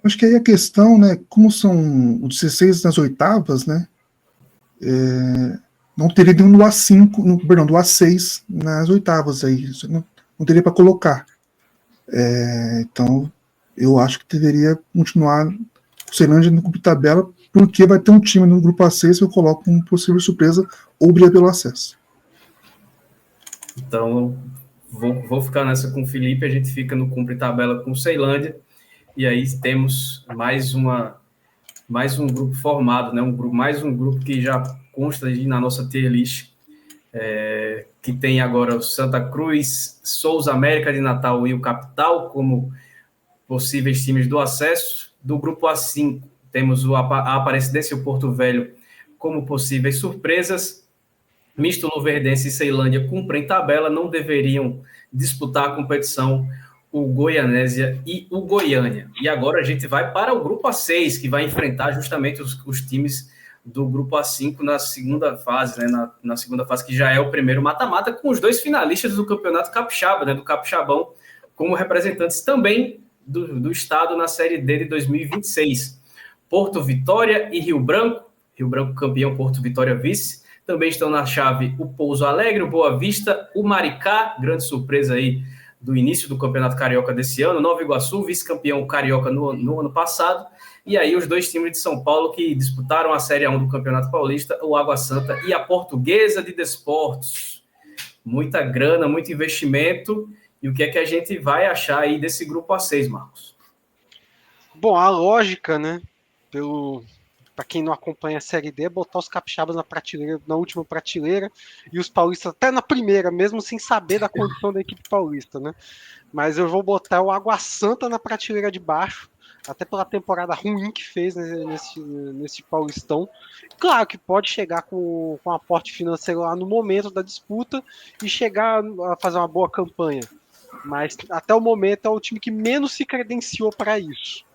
Acho que aí a questão, né, como são os 16 nas oitavas, né, não teria nenhum do A5, perdão, do A6 nas oitavas aí, não teria para colocar. Então, eu acho que deveria continuar o Ceilândia no grupo de tabela, porque vai ter um time no grupo A6 que eu coloco como possível surpresa ou briga pelo acesso. Então, vou ficar nessa com o Felipe, a gente fica no cumpre tabela com o Ceilândia, e aí temos mais um grupo formado, né? Mais um grupo que já consta na nossa tier list, que tem agora o Santa Cruz, Souza América de Natal e o Capital como possíveis times do acesso. Do grupo A5 temos a Aparecidense e o Porto Velho como possíveis surpresas. Misto Luverdense e Ceilândia cumprem tabela, não deveriam disputar a competição o Goianésia e o Goiânia. E agora a gente vai para o grupo A6, que vai enfrentar justamente os times do grupo A5 na segunda fase, né? Na segunda fase, que já é o primeiro mata-mata, com os dois finalistas do Campeonato Capixaba, né? Do Capixabão, como representantes também do estado na Série D de 2026. Porto Vitória e Rio Branco campeão, Porto Vitória vice. Também estão na chave o Pouso Alegre, o Boa Vista, o Maricá, grande surpresa aí do início do Campeonato Carioca desse ano, Nova Iguaçu, vice-campeão carioca no ano passado, e aí os dois times de São Paulo que disputaram a Série A1 do Campeonato Paulista, o Água Santa e a Portuguesa de Desportos. Muita grana, muito investimento, e o que é que a gente vai achar aí desse grupo A6, Marcos? Bom, a lógica, né, para quem não acompanha a Série D, é botar os capixabas na última prateleira e os paulistas até na primeira, mesmo sem saber da condição da equipe paulista, né? Mas eu vou botar o Água Santa na prateleira de baixo, até pela temporada ruim que fez nesse Paulistão. Claro que pode chegar com aporte financeiro lá no momento da disputa e chegar a fazer uma boa campanha. mas até o momento é o time que menos se credenciou para isso.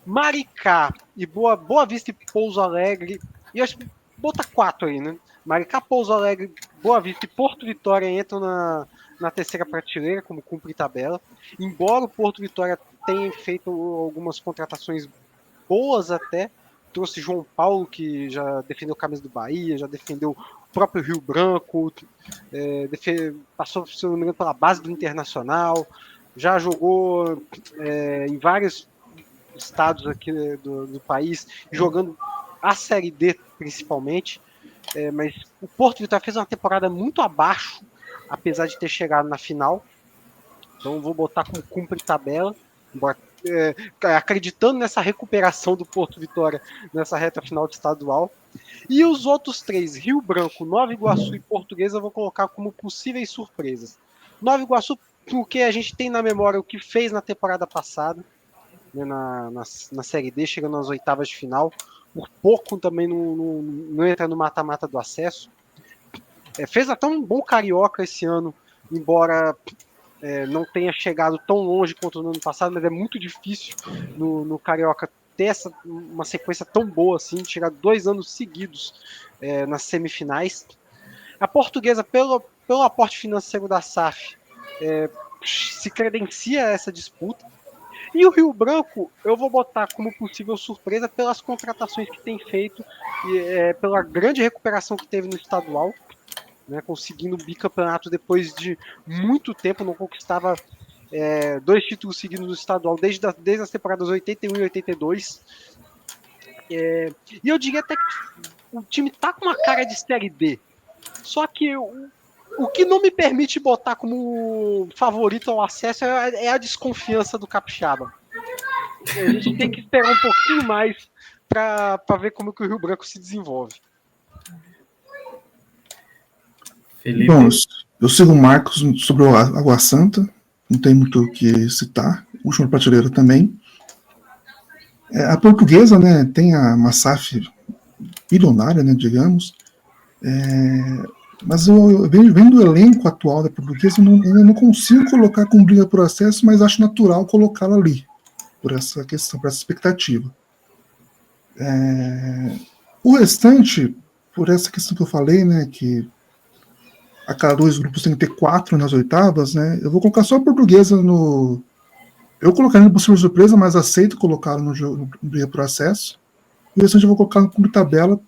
Maricá e Boa Vista e Pouso Alegre, e acho que bota 4 aí, né? Maricá, Pouso Alegre, Boa Vista e Porto Vitória entram na terceira prateleira como cumpre tabela, embora o Porto Vitória tenha feito algumas contratações boas até, trouxe João Paulo, que já defendeu a camisa do Bahia, já defendeu o próprio Rio Branco, passou, se não me engano, pela base do Internacional, já jogou em vários estados aqui do país, jogando a Série D principalmente, mas o Porto Vitória fez uma temporada muito abaixo, apesar de ter chegado na final, então vou botar como cumpre tabela, acreditando nessa recuperação do Porto Vitória nessa reta final de estadual. E os outros 3, Rio Branco, Nova Iguaçu e Portuguesa, eu vou colocar como possíveis surpresas. Nova Iguaçu, porque a gente tem na memória o que fez na temporada passada, né, na Série D, chegando nas oitavas de final. Por pouco também não entra no mata-mata do acesso. Fez até um bom Carioca esse ano, embora não tenha chegado tão longe quanto no ano passado, mas é muito difícil no Carioca ter uma sequência tão boa assim, de chegar 2 anos seguidos nas semifinais. A Portuguesa, pelo aporte financeiro da SAF, se credencia a essa disputa. E o Rio Branco eu vou botar como possível surpresa pelas contratações que tem feito e pela grande recuperação que teve no estadual, né, conseguindo o bicampeonato depois de muito tempo, não conquistava 2 títulos seguidos no estadual desde as temporadas 81 e 82. E eu diria até que o time tá com uma cara de Série D, só que o que não me permite botar como favorito ao acesso é a desconfiança do Capixaba. A gente tem que esperar um pouquinho mais para ver como que o Rio Branco se desenvolve. Felipe. Bom, eu sigo o Marcos sobre o Água Santa, não tem muito o que citar. Última prateleira também. A Portuguesa, né, tem uma SAF bilionária, né, digamos. Mas eu vendo o elenco atual da Portuguesa, eu não consigo colocar com briga por acesso, mas acho natural colocá-la ali, por essa questão, por essa expectativa. O restante, por essa questão que eu falei, né, que a cada 2 grupos tem que ter 4 nas oitavas, né, eu vou colocar só a Portuguesa no... Eu colocaria no possível surpresa, mas aceito colocá-la no briga por acesso. E o restante eu vou colocar no tabela,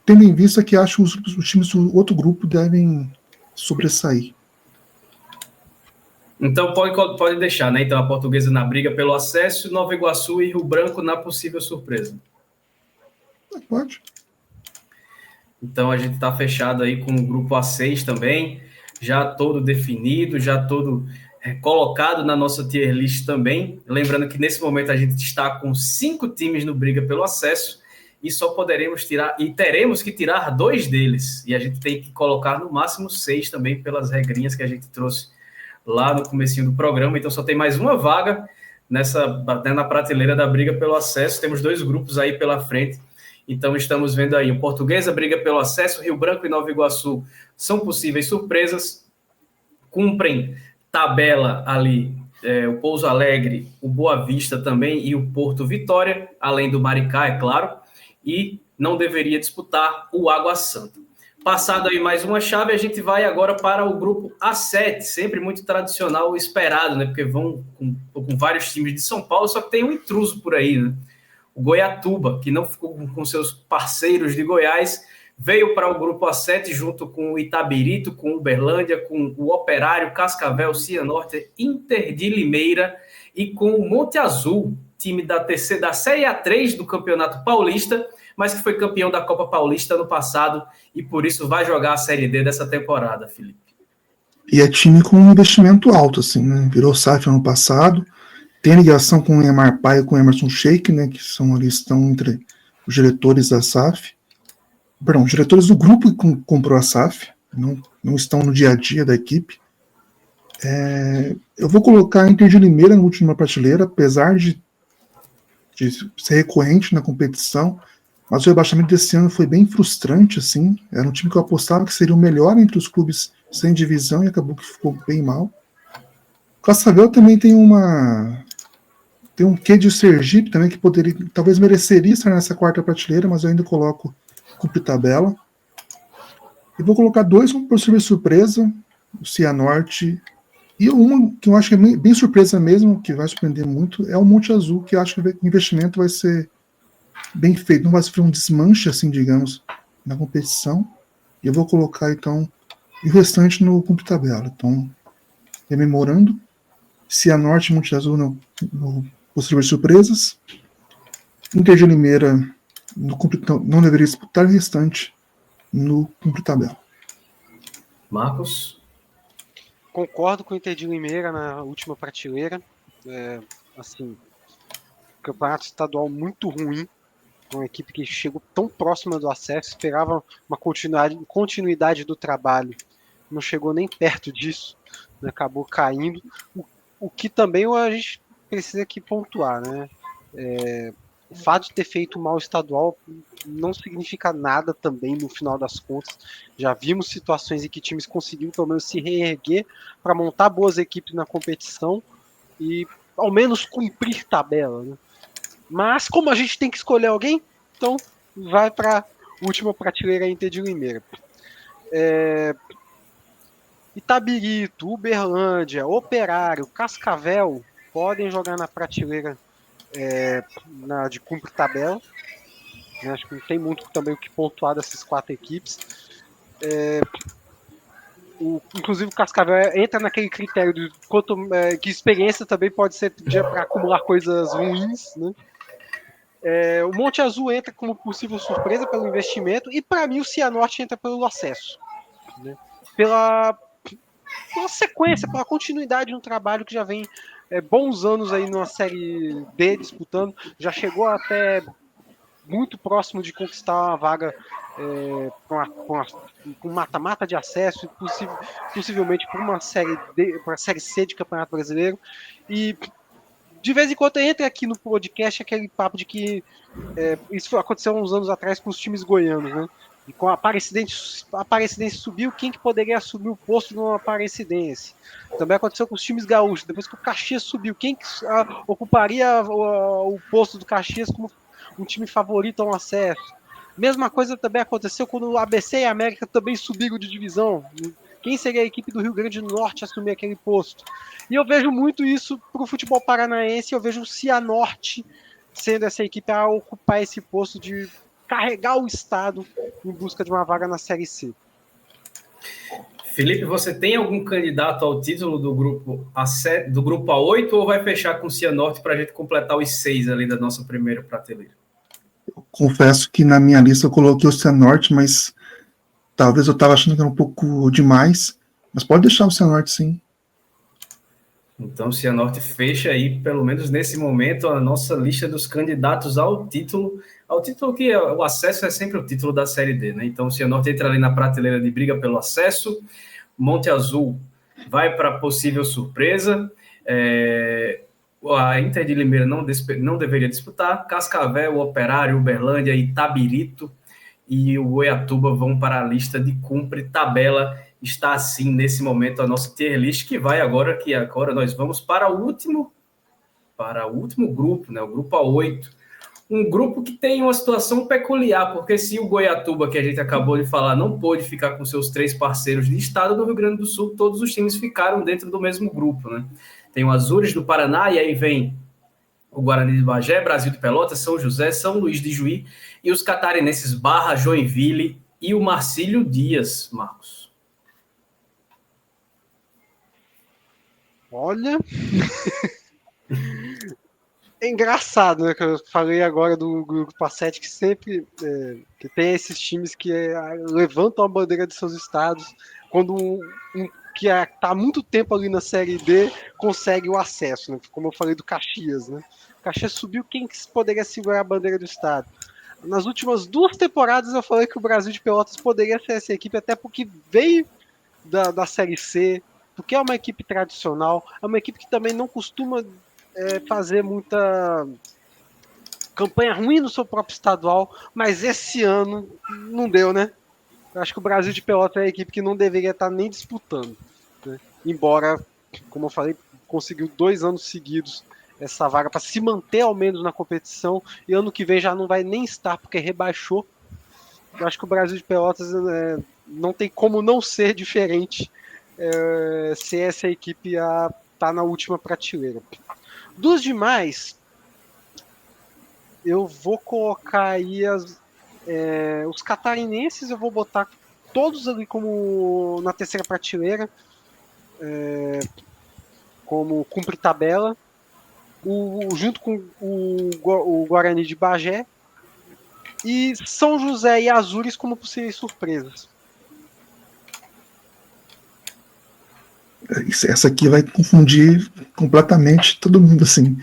tendo em vista que acho que os times do outro grupo devem sobressair. Então pode deixar, né? Então a Portuguesa na briga pelo acesso, Nova Iguaçu e Rio Branco na possível surpresa. Pode. Então a gente está fechado aí com o grupo A6 também, já todo definido, já todo colocado na nossa tier list também. Lembrando que nesse momento a gente está com 5 times no briga pelo acesso, e só poderemos tirar, e teremos que tirar 2 deles, e a gente tem que colocar no máximo 6 também, pelas regrinhas que a gente trouxe lá no comecinho do programa. Então só tem mais uma vaga na prateleira da briga pelo acesso. Temos 2 grupos aí pela frente, então estamos vendo aí o Portuguesa, briga pelo acesso, Rio Branco e Nova Iguaçu são possíveis surpresas, cumprem tabela ali, o Pouso Alegre, o Boa Vista também e o Porto Vitória, além do Maricá, é claro, e não deveria disputar o Água Santa. Passado aí mais uma chave, a gente vai agora para o grupo A7, sempre muito tradicional, esperado, né? Porque vão com vários times de São Paulo, só que tem um intruso por aí, né? O Goiatuba, que não ficou com seus parceiros de Goiás, veio para o grupo A7 junto com o Itabirito, com o Uberlândia, com o Operário, Cascavel, Cianorte, Inter de Limeira e com o Monte Azul, time da Série A3 do Campeonato Paulista, mas que foi campeão da Copa Paulista no passado e por isso vai jogar a Série D dessa temporada, Felipe. E é time com um investimento alto, assim, né? Virou SAF ano passado, tem ligação com o Emar Pai e com o Emerson Sheik, né? Que estão entre os diretores da SAF. Perdão, os diretores do grupo que comprou a SAF, não estão no dia a dia da equipe. Eu vou colocar a Inter de Limeira na última prateleira, apesar de ser recorrente na competição, Mas o rebaixamento desse ano foi bem frustrante, assim. Era um time que eu apostava que seria o melhor entre os clubes sem divisão e acabou que ficou bem mal. O Cascavel também tem um quê de Sergipe também que poderia, talvez mereceria estar nessa quarta prateleira, mas eu ainda coloco cumprir tabela. E vou colocar 2 como possível surpresa, o Cianorte. E uma que eu acho que é bem surpresa mesmo, que vai surpreender muito, é o Monte Azul, que eu acho que o investimento vai ser bem feito, não vai sofrer um desmanche, assim, digamos, na competição. E eu vou colocar, então, o restante no cumprir tabela. Então, rememorando, Cianorte e Monte Azul no possível surpresas. Inter de Limeira não deveria disputar, o restante no cumprir tabela. Marcos? Concordo com o Inter de Limeira na última prateleira. Assim, campeonato estadual muito ruim, uma equipe que chegou tão próxima do acesso, esperava uma continuidade do trabalho, não chegou nem perto disso, né? Acabou caindo. O que também a gente precisa aqui pontuar, né? O fato de ter feito mal estadual não significa nada também no final das contas. Já vimos situações em que times conseguiram pelo menos se reerguer para montar boas equipes na competição e ao menos cumprir tabela, né? Mas como a gente tem que escolher alguém, então vai para a última prateleira Inter de Limeira. Itabirito, Uberlândia, Operário, Cascavel podem jogar na prateleira de cumprir tabela. Acho que não tem muito também o que pontuar dessas 4 equipes. Inclusive o Cascavel entra naquele critério de que experiência também pode ser para acumular coisas ruins, né? O Monte Azul entra como possível surpresa pelo investimento e para mim o Cianorte entra pelo acesso, né? Pela sequência, pela continuidade de um trabalho que já vem bons anos aí numa Série D disputando, já chegou até muito próximo de conquistar uma vaga com mata-mata de acesso e possivelmente por uma série C de Campeonato Brasileiro. E de vez em quando entra aqui no podcast aquele papo de que isso aconteceu uns anos atrás com os times goianos, né? E com a Aparecidense subiu, quem que poderia assumir o posto no Aparecidense? Também aconteceu com os times gaúchos. Depois que o Caxias subiu, quem que ocuparia o posto do Caxias como um time favorito ao acesso? Mesma coisa também aconteceu quando o ABC e a América também subiram de divisão. Quem seria a equipe do Rio Grande do Norte a assumir aquele posto? E eu vejo muito isso para o futebol paranaense. Eu vejo o Cianorte sendo essa equipe a ocupar esse posto de carregar o estado em busca de uma vaga na Série C. Felipe, você tem algum candidato ao título do grupo A8 ou vai fechar com o Cianorte para a gente completar os 6 ali da nossa primeira prateleira? Eu confesso que na minha lista eu coloquei o Cianorte, mas talvez eu estava achando que era um pouco demais. Mas pode deixar o Cianorte, sim. Então, o Cianorte fecha aí, pelo menos nesse momento, a nossa lista dos candidatos ao título que o acesso é sempre o título da Série D, né? Então, o Cianorte entra ali na prateleira de briga pelo acesso, Monte Azul vai para possível surpresa, a Inter de Limeira não deveria disputar, Cascavel, Operário, Uberlândia, Itabirito e o Goiatuba vão para a lista de cumpre tabela. Está assim, nesse momento, a nossa tier list, que vai agora nós vamos para o último grupo, né? O grupo A8. Um grupo que tem uma situação peculiar, porque se o Goiatuba, que a gente acabou de falar, não pôde ficar com seus 3 parceiros de estado do Rio Grande do Sul, todos os times ficaram dentro do mesmo grupo, né? Tem o Azures do Paraná, e aí vem o Guarani de Bagé, Brasil de Pelotas, São José, São Luís de Juí, e os catarinenses Barra, Joinville e o Marcílio Dias, Marcos. Olha, é engraçado, né, que eu falei agora do grupo A7 que sempre que tem esses times que levantam a bandeira de seus estados quando que está há muito tempo ali na Série D consegue o acesso, né? Como eu falei do Caxias, né? O Caxias subiu, quem que poderia segurar a bandeira do estado? Nas últimas 2 temporadas eu falei que o Brasil de Pelotas poderia ser essa equipe, até porque veio da Série C, porque é uma equipe tradicional, é uma equipe que também não costuma fazer muita campanha ruim no seu próprio estadual, mas esse ano não deu, né? Eu acho que o Brasil de Pelotas é a equipe que não deveria estar nem disputando, né? Embora, como eu falei, conseguiu 2 anos seguidos essa vaga para se manter ao menos na competição, e ano que vem já não vai nem estar porque rebaixou. Eu acho que o Brasil de Pelotas não tem como não ser diferente se essa equipe tá na última prateleira. Dos demais, eu vou colocar aí os catarinenses, eu vou botar todos ali como na terceira prateleira, como cumpre tabela, junto com o Guarani de Bagé, e São José e Azures como possíveis surpresas. Essa aqui vai confundir completamente todo mundo, assim,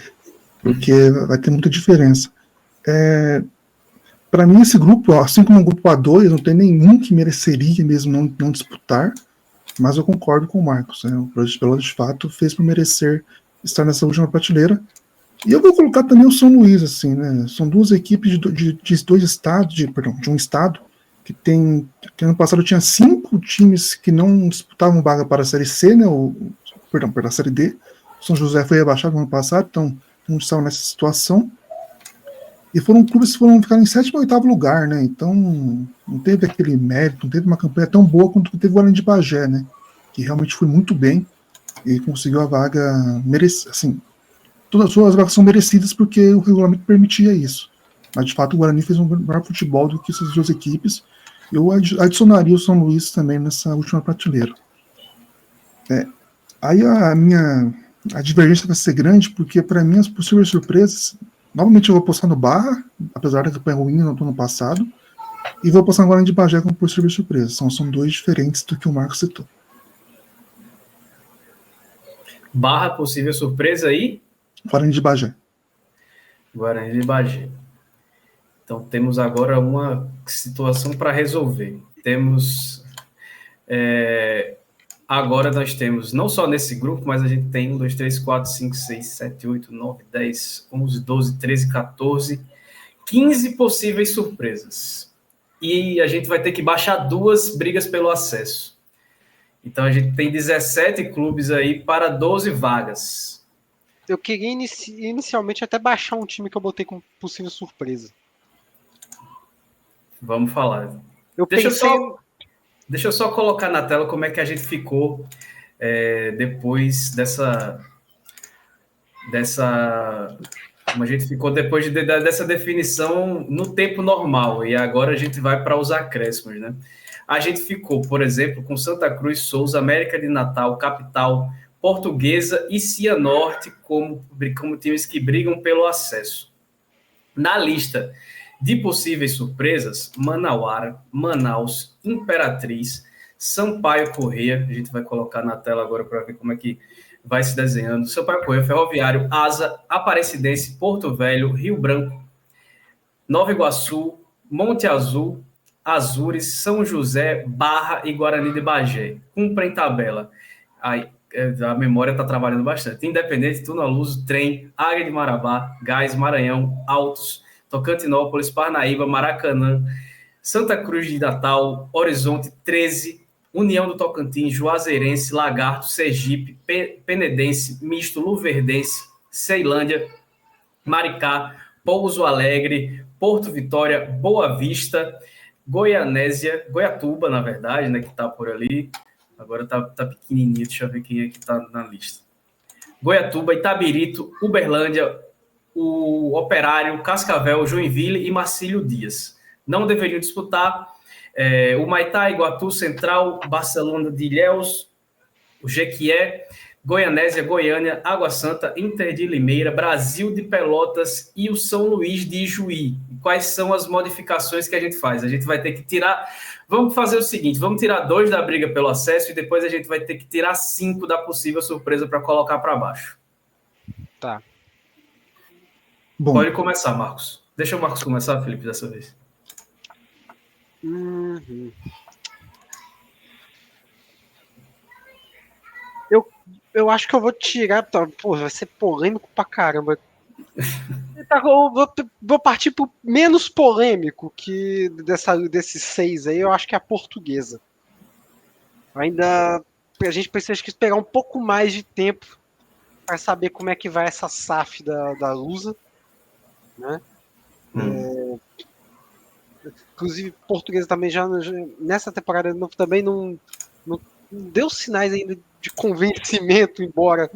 porque vai ter muita diferença. Para mim, esse grupo, assim como o grupo A2, não tem nenhum que mereceria mesmo não disputar, mas eu concordo com o Marcos. Né? O Projeto de Pelotas, de fato, fez por merecer estar nessa última prateleira. E eu vou colocar também o São Luís, assim, né? São duas equipes de dois estados, de um estado, que ano passado tinha 5 times que não disputavam vaga para a Série C, né? Para a Série D. O São José foi rebaixado no ano passado, então não estavam nessa situação. E foram clubes que ficaram em 7º e 8º lugar, né? Então não teve aquele mérito, não teve uma campanha tão boa quanto teve o Guarani de Bagé, né? Que realmente foi muito bem e conseguiu a vaga assim. Todas as suas vagas são merecidas porque o regulamento permitia isso. Mas, de fato, o Guarani fez um melhor futebol do que essas duas equipes. Eu adicionaria o São Luís também nessa última prateleira. Aí a divergência vai ser grande, porque, para mim, as possíveis surpresas... Novamente, eu vou apostar no Barra, apesar da campanha ruim no ano passado, e vou apostar no Guarani de Bagé como possível surpresa. São dois diferentes do que o Marcos citou. Barra, possível surpresa aí? Guarani de Bagé. Guarani de Bagé. Então, temos agora uma situação para resolver. Temos... agora nós temos, não só nesse grupo, mas a gente tem 1, 2, 3, 4, 5, 6, 7, 8, 9, 10, 11, 12, 13, 14, 15 possíveis surpresas. E a gente vai ter que baixar 2 brigas pelo acesso. Então, a gente tem 17 clubes aí para 12 vagas. Eu queria inicialmente até baixar um time que eu botei como possível surpresa. Vamos falar. Deixa eu só colocar na tela como é que a gente ficou depois como a gente ficou depois dessa definição no tempo normal. E agora a gente vai para os acréscimos, né? A gente ficou, por exemplo, com Santa Cruz, Souza, América de Natal, Capital, Portuguesa e Cianorte como times que brigam pelo acesso. Na lista de possíveis surpresas, Manauara, Manaus, Imperatriz, Sampaio Corrêa, a gente vai colocar na tela agora para ver como é que vai se desenhando, Sampaio Corrêa, Ferroviário, Asa, Aparecidense, Porto Velho, Rio Branco, Nova Iguaçu, Monte Azul, Azures, São José, Barra e Guarani de Bagé. Cumprem tabela. Aí, a memória está trabalhando bastante. Independente, Tunaluso, Trem, Águia de Marabá, Gás, Maranhão, Altos, Tocantinópolis, Parnaíba, Maracanã, Santa Cruz de Natal, Horizonte, 13, União do Tocantins, Juazeirense, Lagarto, Sergipe, Penedense, Misto, Luverdense, Ceilândia, Maricá, Pouso Alegre, Porto Vitória, Boa Vista, Goianésia, Goiatuba, na verdade, né, que está por ali. Agora tá pequenininho, deixa eu ver quem é que está na lista. Goiatuba, Itabirito, Uberlândia, o Operário, Cascavel, Joinville e Marcílio Dias. Não deveriam disputar o Maitá, Iguatu, Central, Barcelona de Ilhéus, o Jequié, Goianésia, Goiânia, Água Santa, Inter de Limeira, Brasil de Pelotas e o São Luís de Ijuí. Quais são as modificações que a gente faz? A gente vai ter que tirar... Vamos fazer o seguinte, vamos tirar 2 da briga pelo acesso e depois a gente vai ter que tirar 5 da possível surpresa para colocar para baixo. Tá. Bom, pode começar, Marcos. Deixa o Marcos começar, Felipe, dessa vez. Eu acho que eu vou tirar... Pô, vai ser polêmico pra caramba. Vou partir pro menos polêmico que desses 6 aí, eu acho que é a Portuguesa. Ainda a gente precisa esperar um pouco mais de tempo para saber como é que vai essa SAF da Lusa, né? Inclusive, Portuguesa também já nessa temporada também não deu sinais ainda de convencimento, embora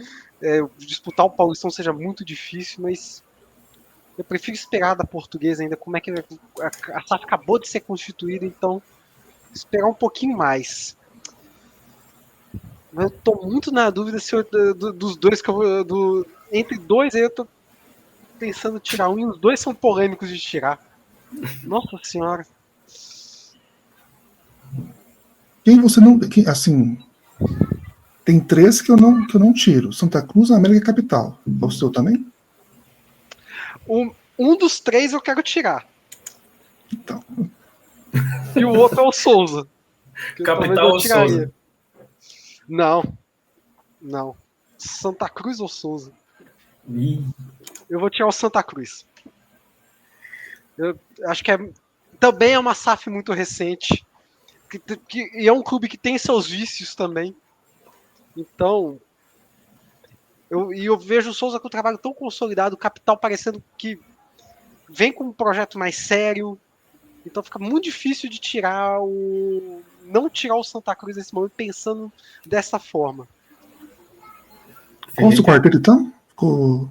disputar o Paulistão seja muito difícil, mas eu prefiro esperar da Portuguesa ainda, como é que a SAF acabou de ser constituída, então esperar um pouquinho mais. Mas eu tô muito na dúvida se dos dois que entre dois aí eu tô pensando em tirar um, e os dois são polêmicos de tirar. Nossa senhora. Quem você não. Assim. Tem 3 que eu não tiro. Santa Cruz, América e Capital. O seu também? Um dos 3 eu quero tirar. Então. E o outro é o Souza. Capital ou Souza? Não. Santa Cruz ou Souza? Eu vou tirar o Santa Cruz. Eu acho que também é uma SAF muito recente. E é um clube que tem seus vícios também. Então, eu vejo o Souza com um trabalho tão consolidado, o Capital parecendo que vem com um projeto mais sério. Então fica muito difícil de não tirar o Santa Cruz nesse momento pensando dessa forma. Qual o seu quarteto então? Ficou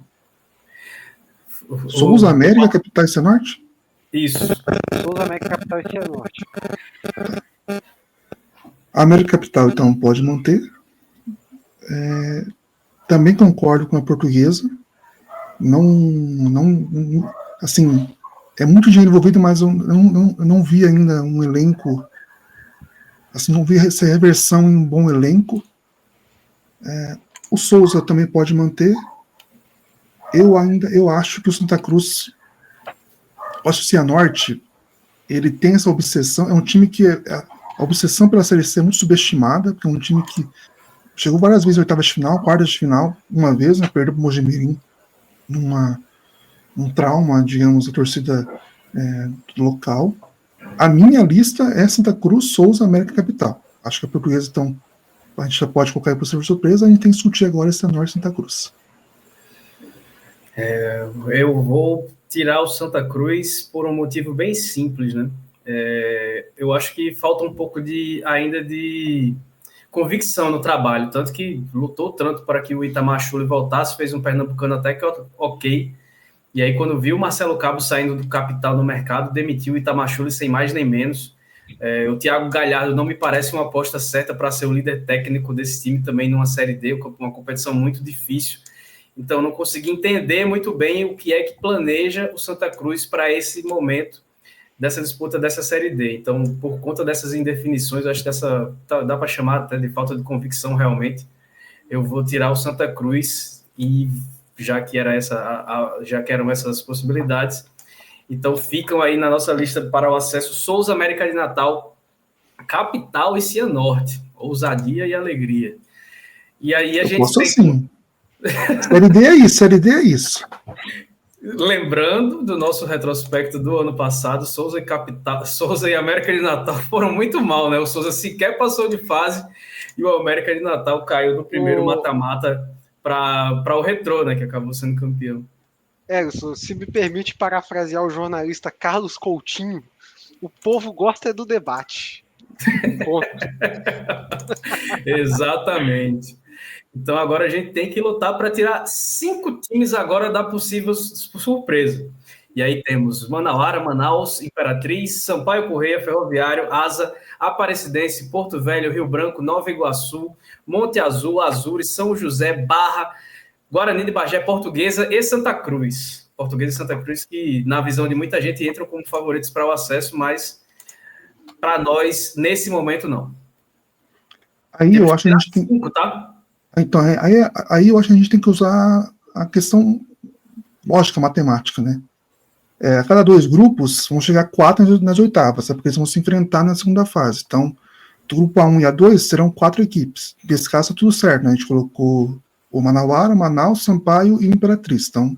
Souza, América, Capital e Cianorte? Isso. Souza, América, Capital e Cianorte. América Capital, então, pode manter. Também concordo com a Portuguesa. Não, assim, é muito dinheiro envolvido, mas eu não vi ainda um elenco. Assim, não vi essa reversão em um bom elenco. O Souza também pode manter. Eu acho que o Santa Cruz, o Cianorte, ele tem essa obsessão. É um time que a obsessão pela Série C é muito subestimada, porque é um time que chegou várias vezes em oitavas de final, quartas de final, uma vez, né, perdeu para o Mojimirim num trauma, digamos, da torcida local. A minha lista é Santa Cruz, Souza, América e Capital. Acho que a Portuguesa, então, a gente já pode colocar aí para ser surpresa. A gente tem que discutir agora esse Cianorte e Santa Cruz. Eu vou tirar o Santa Cruz por um motivo bem simples, né? Eu acho que falta um pouco ainda de convicção no trabalho, tanto que lutou tanto para que o Itamar Schulli voltasse, fez um pernambucano até que ok, e aí quando viu o Marcelo Cabo saindo do Capital no mercado, demitiu o Itamar Schulli sem mais nem menos. O Thiago Galhardo não me parece uma aposta certa para ser o líder técnico desse time também numa Série D, uma competição muito difícil. Então, não consegui entender muito bem o que é que planeja o Santa Cruz para esse momento dessa disputa dessa Série D. Então, por conta dessas indefinições, eu acho que dá para chamar até de falta de convicção realmente. Eu vou tirar o Santa Cruz, e já que eram essas possibilidades, então ficam aí na nossa lista para o acesso Souza, América de Natal, Capital e Cianorte. Ousadia e alegria. E aí a gente tem... Assim. Série D é isso. Lembrando do nosso retrospecto do ano passado, Souza e América de Natal foram muito mal, né? O Souza sequer passou de fase e o América de Natal caiu no primeiro mata-mata para o Retrô, né? Que acabou sendo campeão. Se me permite parafrasear o jornalista Carlos Coutinho, o povo gosta do debate. Ponto. Exatamente. Então agora a gente tem que lutar para tirar 5 times agora da possível surpresa. E aí temos Manauara, Manaus, Imperatriz, Sampaio Correia, Ferroviário, Asa, Aparecidense, Porto Velho, Rio Branco, Nova Iguaçu, Monte Azul, Azures, São José, Barra, Guarani de Bagé, Portuguesa e Santa Cruz. Portuguesa e Santa Cruz que, na visão de muita gente, entram como favoritos para o acesso, mas para nós, nesse momento, não. Aí eu acho que a gente tem... 5, tá? Então, aí eu acho que a gente tem que usar a questão lógica, matemática, né? A cada 2 grupos vão chegar 4 nas oitavas, porque eles vão se enfrentar na segunda fase. Então, do grupo A1 e A2 serão 4 equipes. Nesse caso, tá tudo certo, né? A gente colocou o Manauara, Manaus, Sampaio e Imperatriz. Então,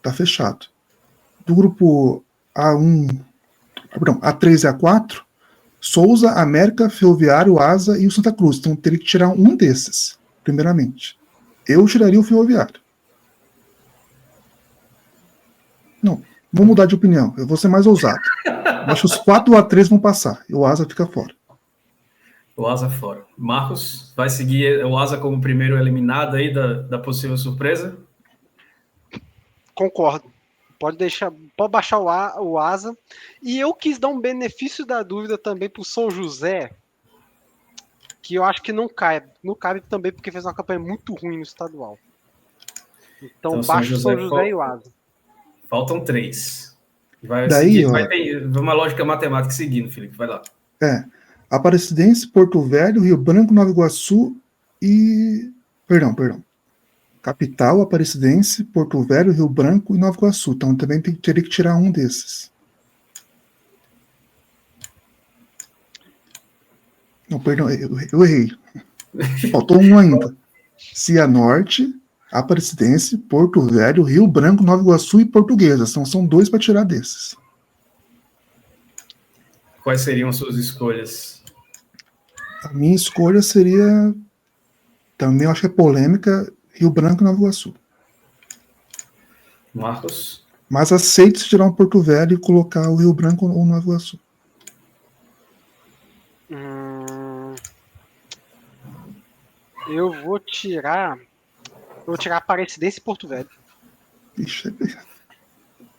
tá fechado. do grupo A1, perdão, A3 e A4, Souza, América, Ferroviário, Asa e o Santa Cruz. Então teria que tirar um desses, primeiramente. Eu tiraria o Ferroviário. Não, vou mudar de opinião. Eu vou ser mais ousado. Eu acho que os 4 do A3 vão passar e o Asa fica fora. O Asa fora. Marcos, vai seguir o Asa como primeiro eliminado aí da possível surpresa? Concordo. Pode baixar o Asa. E eu quis dar um benefício da dúvida também pro São José, que eu acho que não cabe. Não cabe também porque fez uma campanha muito ruim no estadual. Então baixa o São José e o Asa. Faltam 3. Daí, vai ter uma lógica matemática seguindo, Felipe. Vai lá. Aparecidense, Porto Velho, Rio Branco, Nova Iguaçu e... Perdão. Capital, Aparecidense, Porto Velho, Rio Branco e Nova Iguaçu. Então também teria que tirar um desses. Não, perdão, eu errei. Faltou um ainda. Cianorte, Aparecidense, Porto Velho, Rio Branco, Nova Iguaçu e Portuguesa. São 2 para tirar desses. Quais seriam as suas escolhas? A minha escolha seria, também eu acho que é polêmica, Rio Branco e Nova Iguaçu. Marcos? Mas aceito se tirar um Porto Velho e colocar o Rio Branco ou Nova Iguaçu. Eu vou tirar Aparecidense e Porto Velho. Ixi,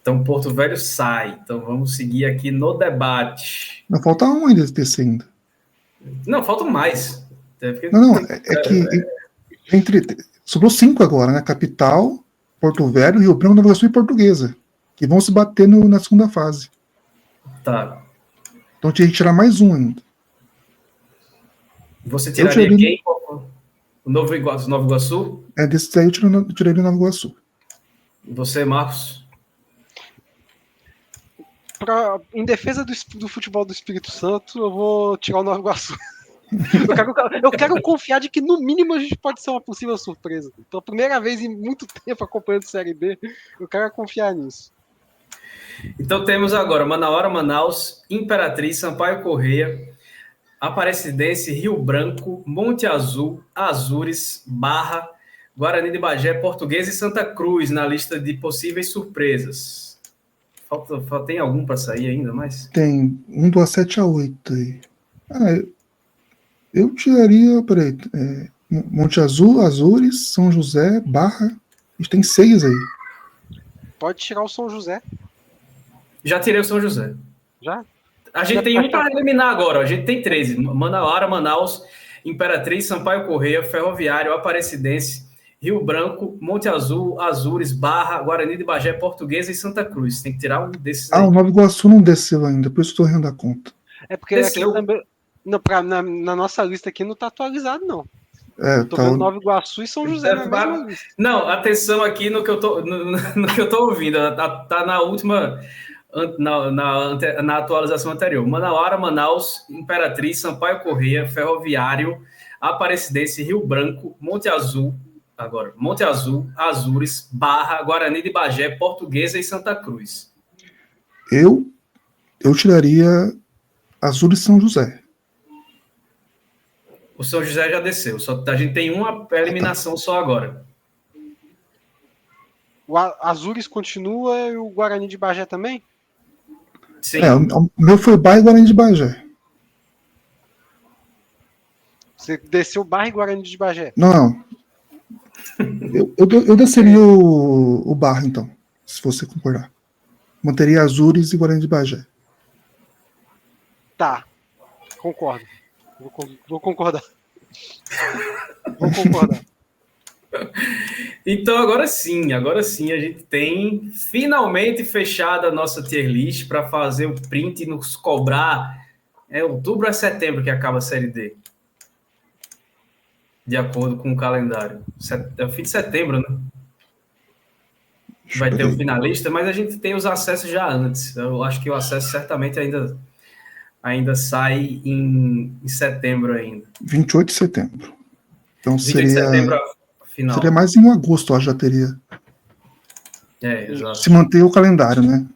Então Porto Velho sai. Então vamos seguir aqui no debate. não, falta um ainda desse ainda. Não, faltam mais. Não, é que sobrou 5 agora, né? Capital, Porto Velho, Rio Branco, Nova Iguaçu e Portuguesa, que vão se bater na segunda fase. Tá. Então tinha que tirar mais um ainda. Você tiraria quem? O Nova Iguaçu? Desse daí eu tirei o Nova Iguaçu. E você, Marcos? Em defesa do futebol do Espírito Santo, eu vou tirar o Nova Iguaçu. Eu quero confiar de que, no mínimo, a gente pode ser uma possível surpresa. Pela primeira vez em muito tempo acompanhando a Série B, eu quero confiar nisso. Então temos agora Manaus, Manaus, Imperatriz, Sampaio Corrêa, Aparecidense, Rio Branco, Monte Azul, Azures, Barra, Guarani de Bagé, Portuguesa e Santa Cruz na lista de possíveis surpresas. Tem algum para sair ainda mais? Tem um do A7 a 8 aí. Eu tiraria, peraí, Monte Azul, Azures, São José, Barra. A gente tem 6 aí. Pode tirar o São José. Já tirei o São José. Já? A gente tem um para eliminar agora. A gente tem 13. Manauara, Manaus, Imperatriz, Sampaio Corrêa, Ferroviário, Aparecidense, Rio Branco, Monte Azul, Azures, Barra, Guarani de Bagé, Portuguesa e Santa Cruz. Tem que tirar um desses aí. O Nova Iguaçu não desceu ainda, por isso estou rindo da conta. É porque aqui também, na nossa lista aqui não está atualizado, não. Tô vendo Nova Iguaçu e São José na mesma lista. Não, atenção aqui no que eu tô ouvindo. Tá na última... Na atualização anterior. Manauara, Manaus, Imperatriz, Sampaio Corrêa, Ferroviário, Aparecidense, Rio Branco, Monte Azul, Azures, Barra, Guarani de Bagé, Portuguesa e Santa Cruz. Eu tiraria Azures e São José. O São José já desceu, a gente tem uma eliminação só agora. O Azures continua e o Guarani de Bagé também? Sim. O meu foi Barra e Guarani de Bagé. Você desceu Barra e Guarani de Bagé? Não. Eu desceria o Barra, então, se você concordar. Manteria Azures e Guarani de Bagé. Tá. Concordo. Vou concordar. Vou concordar. Então agora sim a gente tem finalmente fechada a nossa tier list para fazer o print e nos cobrar. Outubro a setembro que acaba a Série D, de acordo com o calendário. É o fim de setembro, né? Vai ter o finalista, mas a gente tem os acessos já antes. Eu acho que o acesso certamente ainda sai em setembro ainda. 28 de setembro. Então 28 de setembro seria mais em agosto, eu já teria. Exato. Se manter o calendário, né?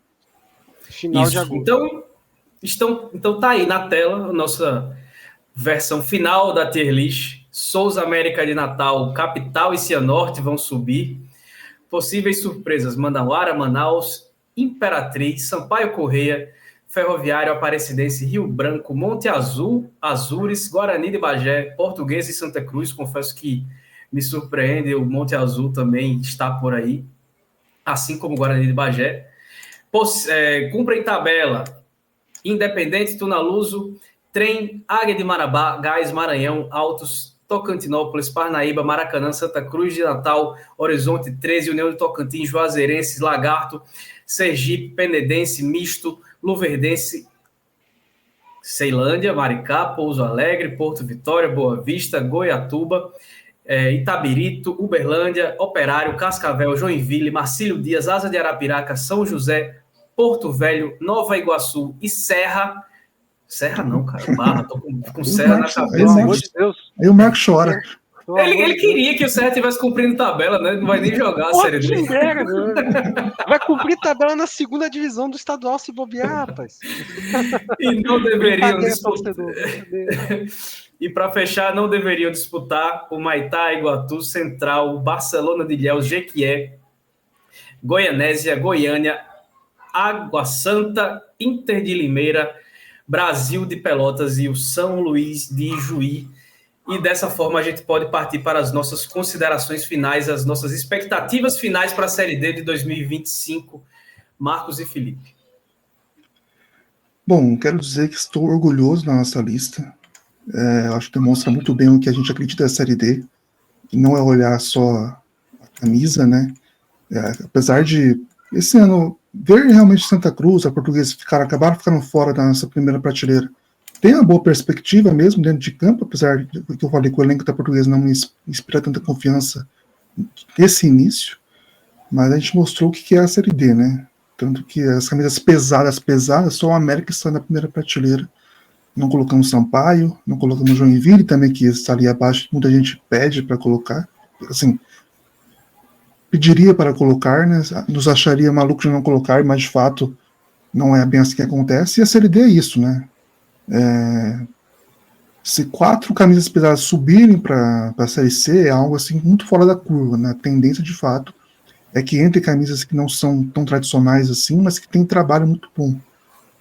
Final Isso. de agosto. Então tá aí na tela a nossa versão final da tier list. Souza América de Natal, Capital e Cianorte vão subir. Possíveis surpresas: Manauara, Manaus, Imperatriz, Sampaio Correia, Ferroviário, Aparecidense, Rio Branco, Monte Azul, Azures, Guarani de Bagé, Portuguesa e Santa Cruz. Confesso que me surpreende, o Monte Azul também está por aí, assim como o Guarani de Bagé. Cumpra em tabela: Independente, Tunaluso, Trem, Águia de Marabá, Gás, Maranhão, Altos, Tocantinópolis, Parnaíba, Maracanã, Santa Cruz de Natal, Horizonte 13, União de Tocantins, Juazeirense, Lagarto, Sergipe, Penedense, Misto, Luverdense, Ceilândia, Maricá, Pouso Alegre, Porto Vitória, Boa Vista, Goiatuba, Itabirito, Uberlândia, Operário, Cascavel, Joinville, Marcílio Dias, Asa de Arapiraca, São José, Porto Velho, Nova Iguaçu e Serra. Serra não, cara, Barra, tô com Serra na cabeça. Pelo amor de Deus. Aí o Marco chora. Ele queria que o Serra estivesse cumprindo tabela, né? Não vai nem jogar a Série D. Vai cumprir tabela na segunda divisão do estadual se bobear, rapaz. E não deveriam disputar. E para fechar, não deveriam disputar o Maitá, Iguatu, Central, Barcelona de Ilhéus, Jequié, Goianésia, Goiânia, Água Santa, Inter de Limeira, Brasil de Pelotas e o São Luís de Juí. E dessa forma a gente pode partir para as nossas considerações finais, as nossas expectativas finais para a Série D de 2025. Marcos e Felipe. Bom, quero dizer que estou orgulhoso da nossa lista. Acho que demonstra muito bem o que a gente acredita da Série D. E não é olhar só a camisa, né? Apesar de, esse ano, ver realmente Santa Cruz, a Portuguesa, acabaram ficando fora da nossa primeira prateleira. Tem uma boa perspectiva mesmo dentro de campo, apesar de que eu falei que o elenco da Portuguesa não me inspira tanta confiança nesse início, mas a gente mostrou o que é a Série D, né? Tanto que as camisas pesadas, só o América está na primeira prateleira. Não colocamos Sampaio, não colocamos Joinville também, que está ali abaixo, muita gente pede para colocar, assim, pediria para colocar, né? Nos acharia maluco de não colocar, mas de fato não é bem assim que acontece, e a Série D é isso, né? Se 4 camisas pesadas subirem para a Série C, é algo assim muito fora da curva, né? A tendência de fato é que entre camisas que não são tão tradicionais assim, mas que tem trabalho muito bom,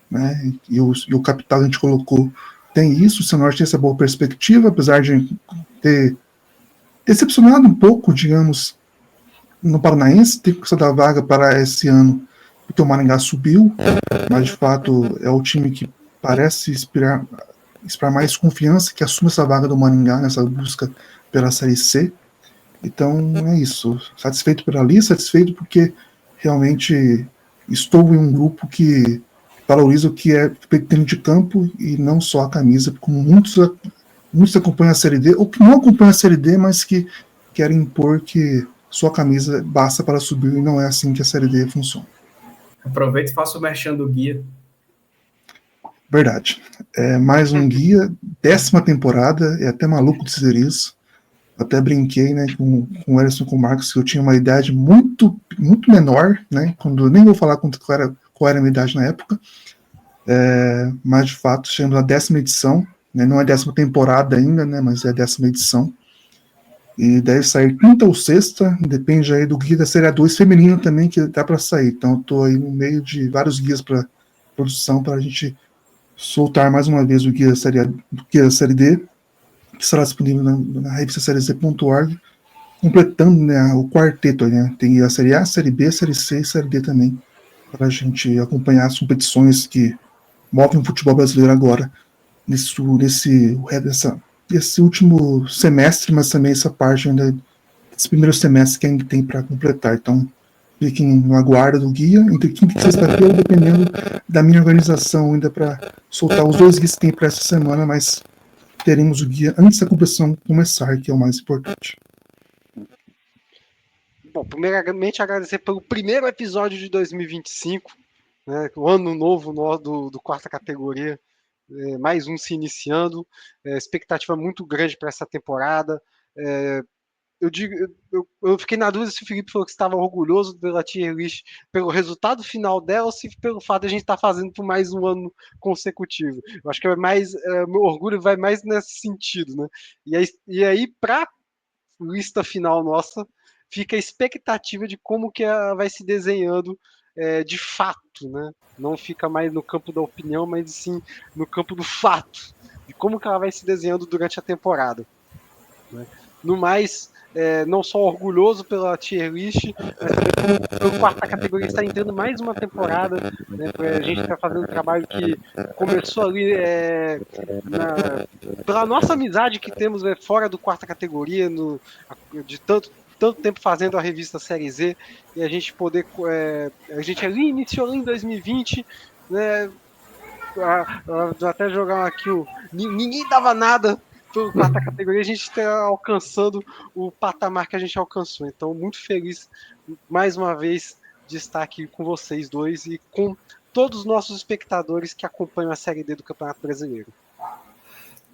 né? E o Capital que a gente colocou tem isso, o Cianorte tem essa boa perspectiva, apesar de ter decepcionado um pouco, digamos, no Paranaense, ter que dar vaga para esse ano, porque o Maringá subiu, mas de fato é o time que parece inspirar mais confiança, que assume essa vaga do Maringá nessa busca pela Série C. Então é isso. Satisfeito pela lista, satisfeito porque realmente estou em um grupo que valoriza o que é feito dentro de campo e não só a camisa, como muitos acompanham a Série D, ou que não acompanham a Série D, mas que querem impor que só a camisa basta para subir, e não é assim que a Série D funciona. Aproveita e faça o merchan do guia. Verdade. Mais um guia, 10ª temporada, é até maluco dizer isso. Até brinquei, né, com o Ellison e com o Marcos, que eu tinha uma idade muito, muito menor, né, quando nem vou falar qual era a minha idade na época, mas de fato chegamos à 10ª edição, né, não é a 10ª temporada ainda, né, mas é a 10ª edição, e deve sair 5ª ou 6ª, depende aí do guia da Série A2 feminino também, que dá para sair, então eu tô aí no meio de vários guias para produção, para a gente soltar mais uma vez o guia da Série D, que será disponível na revista sériez.org, completando, né, o quarteto, né? Tem a Série A, Série B, Série C e Série D também, para a gente acompanhar as competições que movem o futebol brasileiro agora, nesse último semestre, mas também essa parte ainda, esse primeiro semestre que ainda tem para completar. Então, fiquem no aguardo do guia, entre quinta e sexta-feira, dependendo da minha organização ainda para soltar os 2 guias que tem para essa semana, mas teremos o guia antes da competição começar, que é o mais importante. Bom, primeiramente agradecer pelo primeiro episódio de 2025, né, o ano novo do quarta categoria, mais um se iniciando, expectativa muito grande para essa temporada, eu fiquei na dúvida se o Felipe falou que estava orgulhoso pela tier list, pelo resultado final dela, ou se pelo fato de a gente estar fazendo por mais um ano consecutivo. Eu acho que meu orgulho vai mais nesse sentido, né? E aí para lista final nossa, fica a expectativa de como que ela vai se desenhando de fato, né? Não fica mais no campo da opinião, mas sim no campo do fato, de como que ela vai se desenhando durante a temporada. Né? No mais, não só orgulhoso pela tier list, mas também pelo quarta categoria está entrando mais uma temporada, né? A gente está fazendo um trabalho que começou ali pela nossa amizade que temos fora do quarta categoria, de tanto tempo fazendo a revista Série Z, e a gente poder, a gente ali iniciou ali em 2020, né? Até jogar aqui ninguém dava nada pela quarta categoria, a gente está alcançando o patamar que a gente alcançou. Então, muito feliz, mais uma vez, de estar aqui com vocês dois e com todos os nossos espectadores que acompanham a Série D do Campeonato Brasileiro.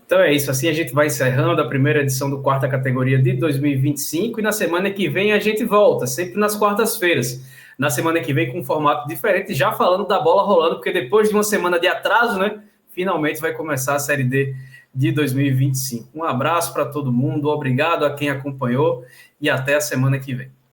Então é isso, assim a gente vai encerrando a primeira edição do quarta categoria de 2025 e na semana que vem a gente volta, sempre nas quartas-feiras. Na semana que vem com um formato diferente, já falando da bola rolando, porque depois de uma semana de atraso, né, finalmente vai começar a Série D de 2025. Um abraço para todo mundo, obrigado a quem acompanhou e até a semana que vem.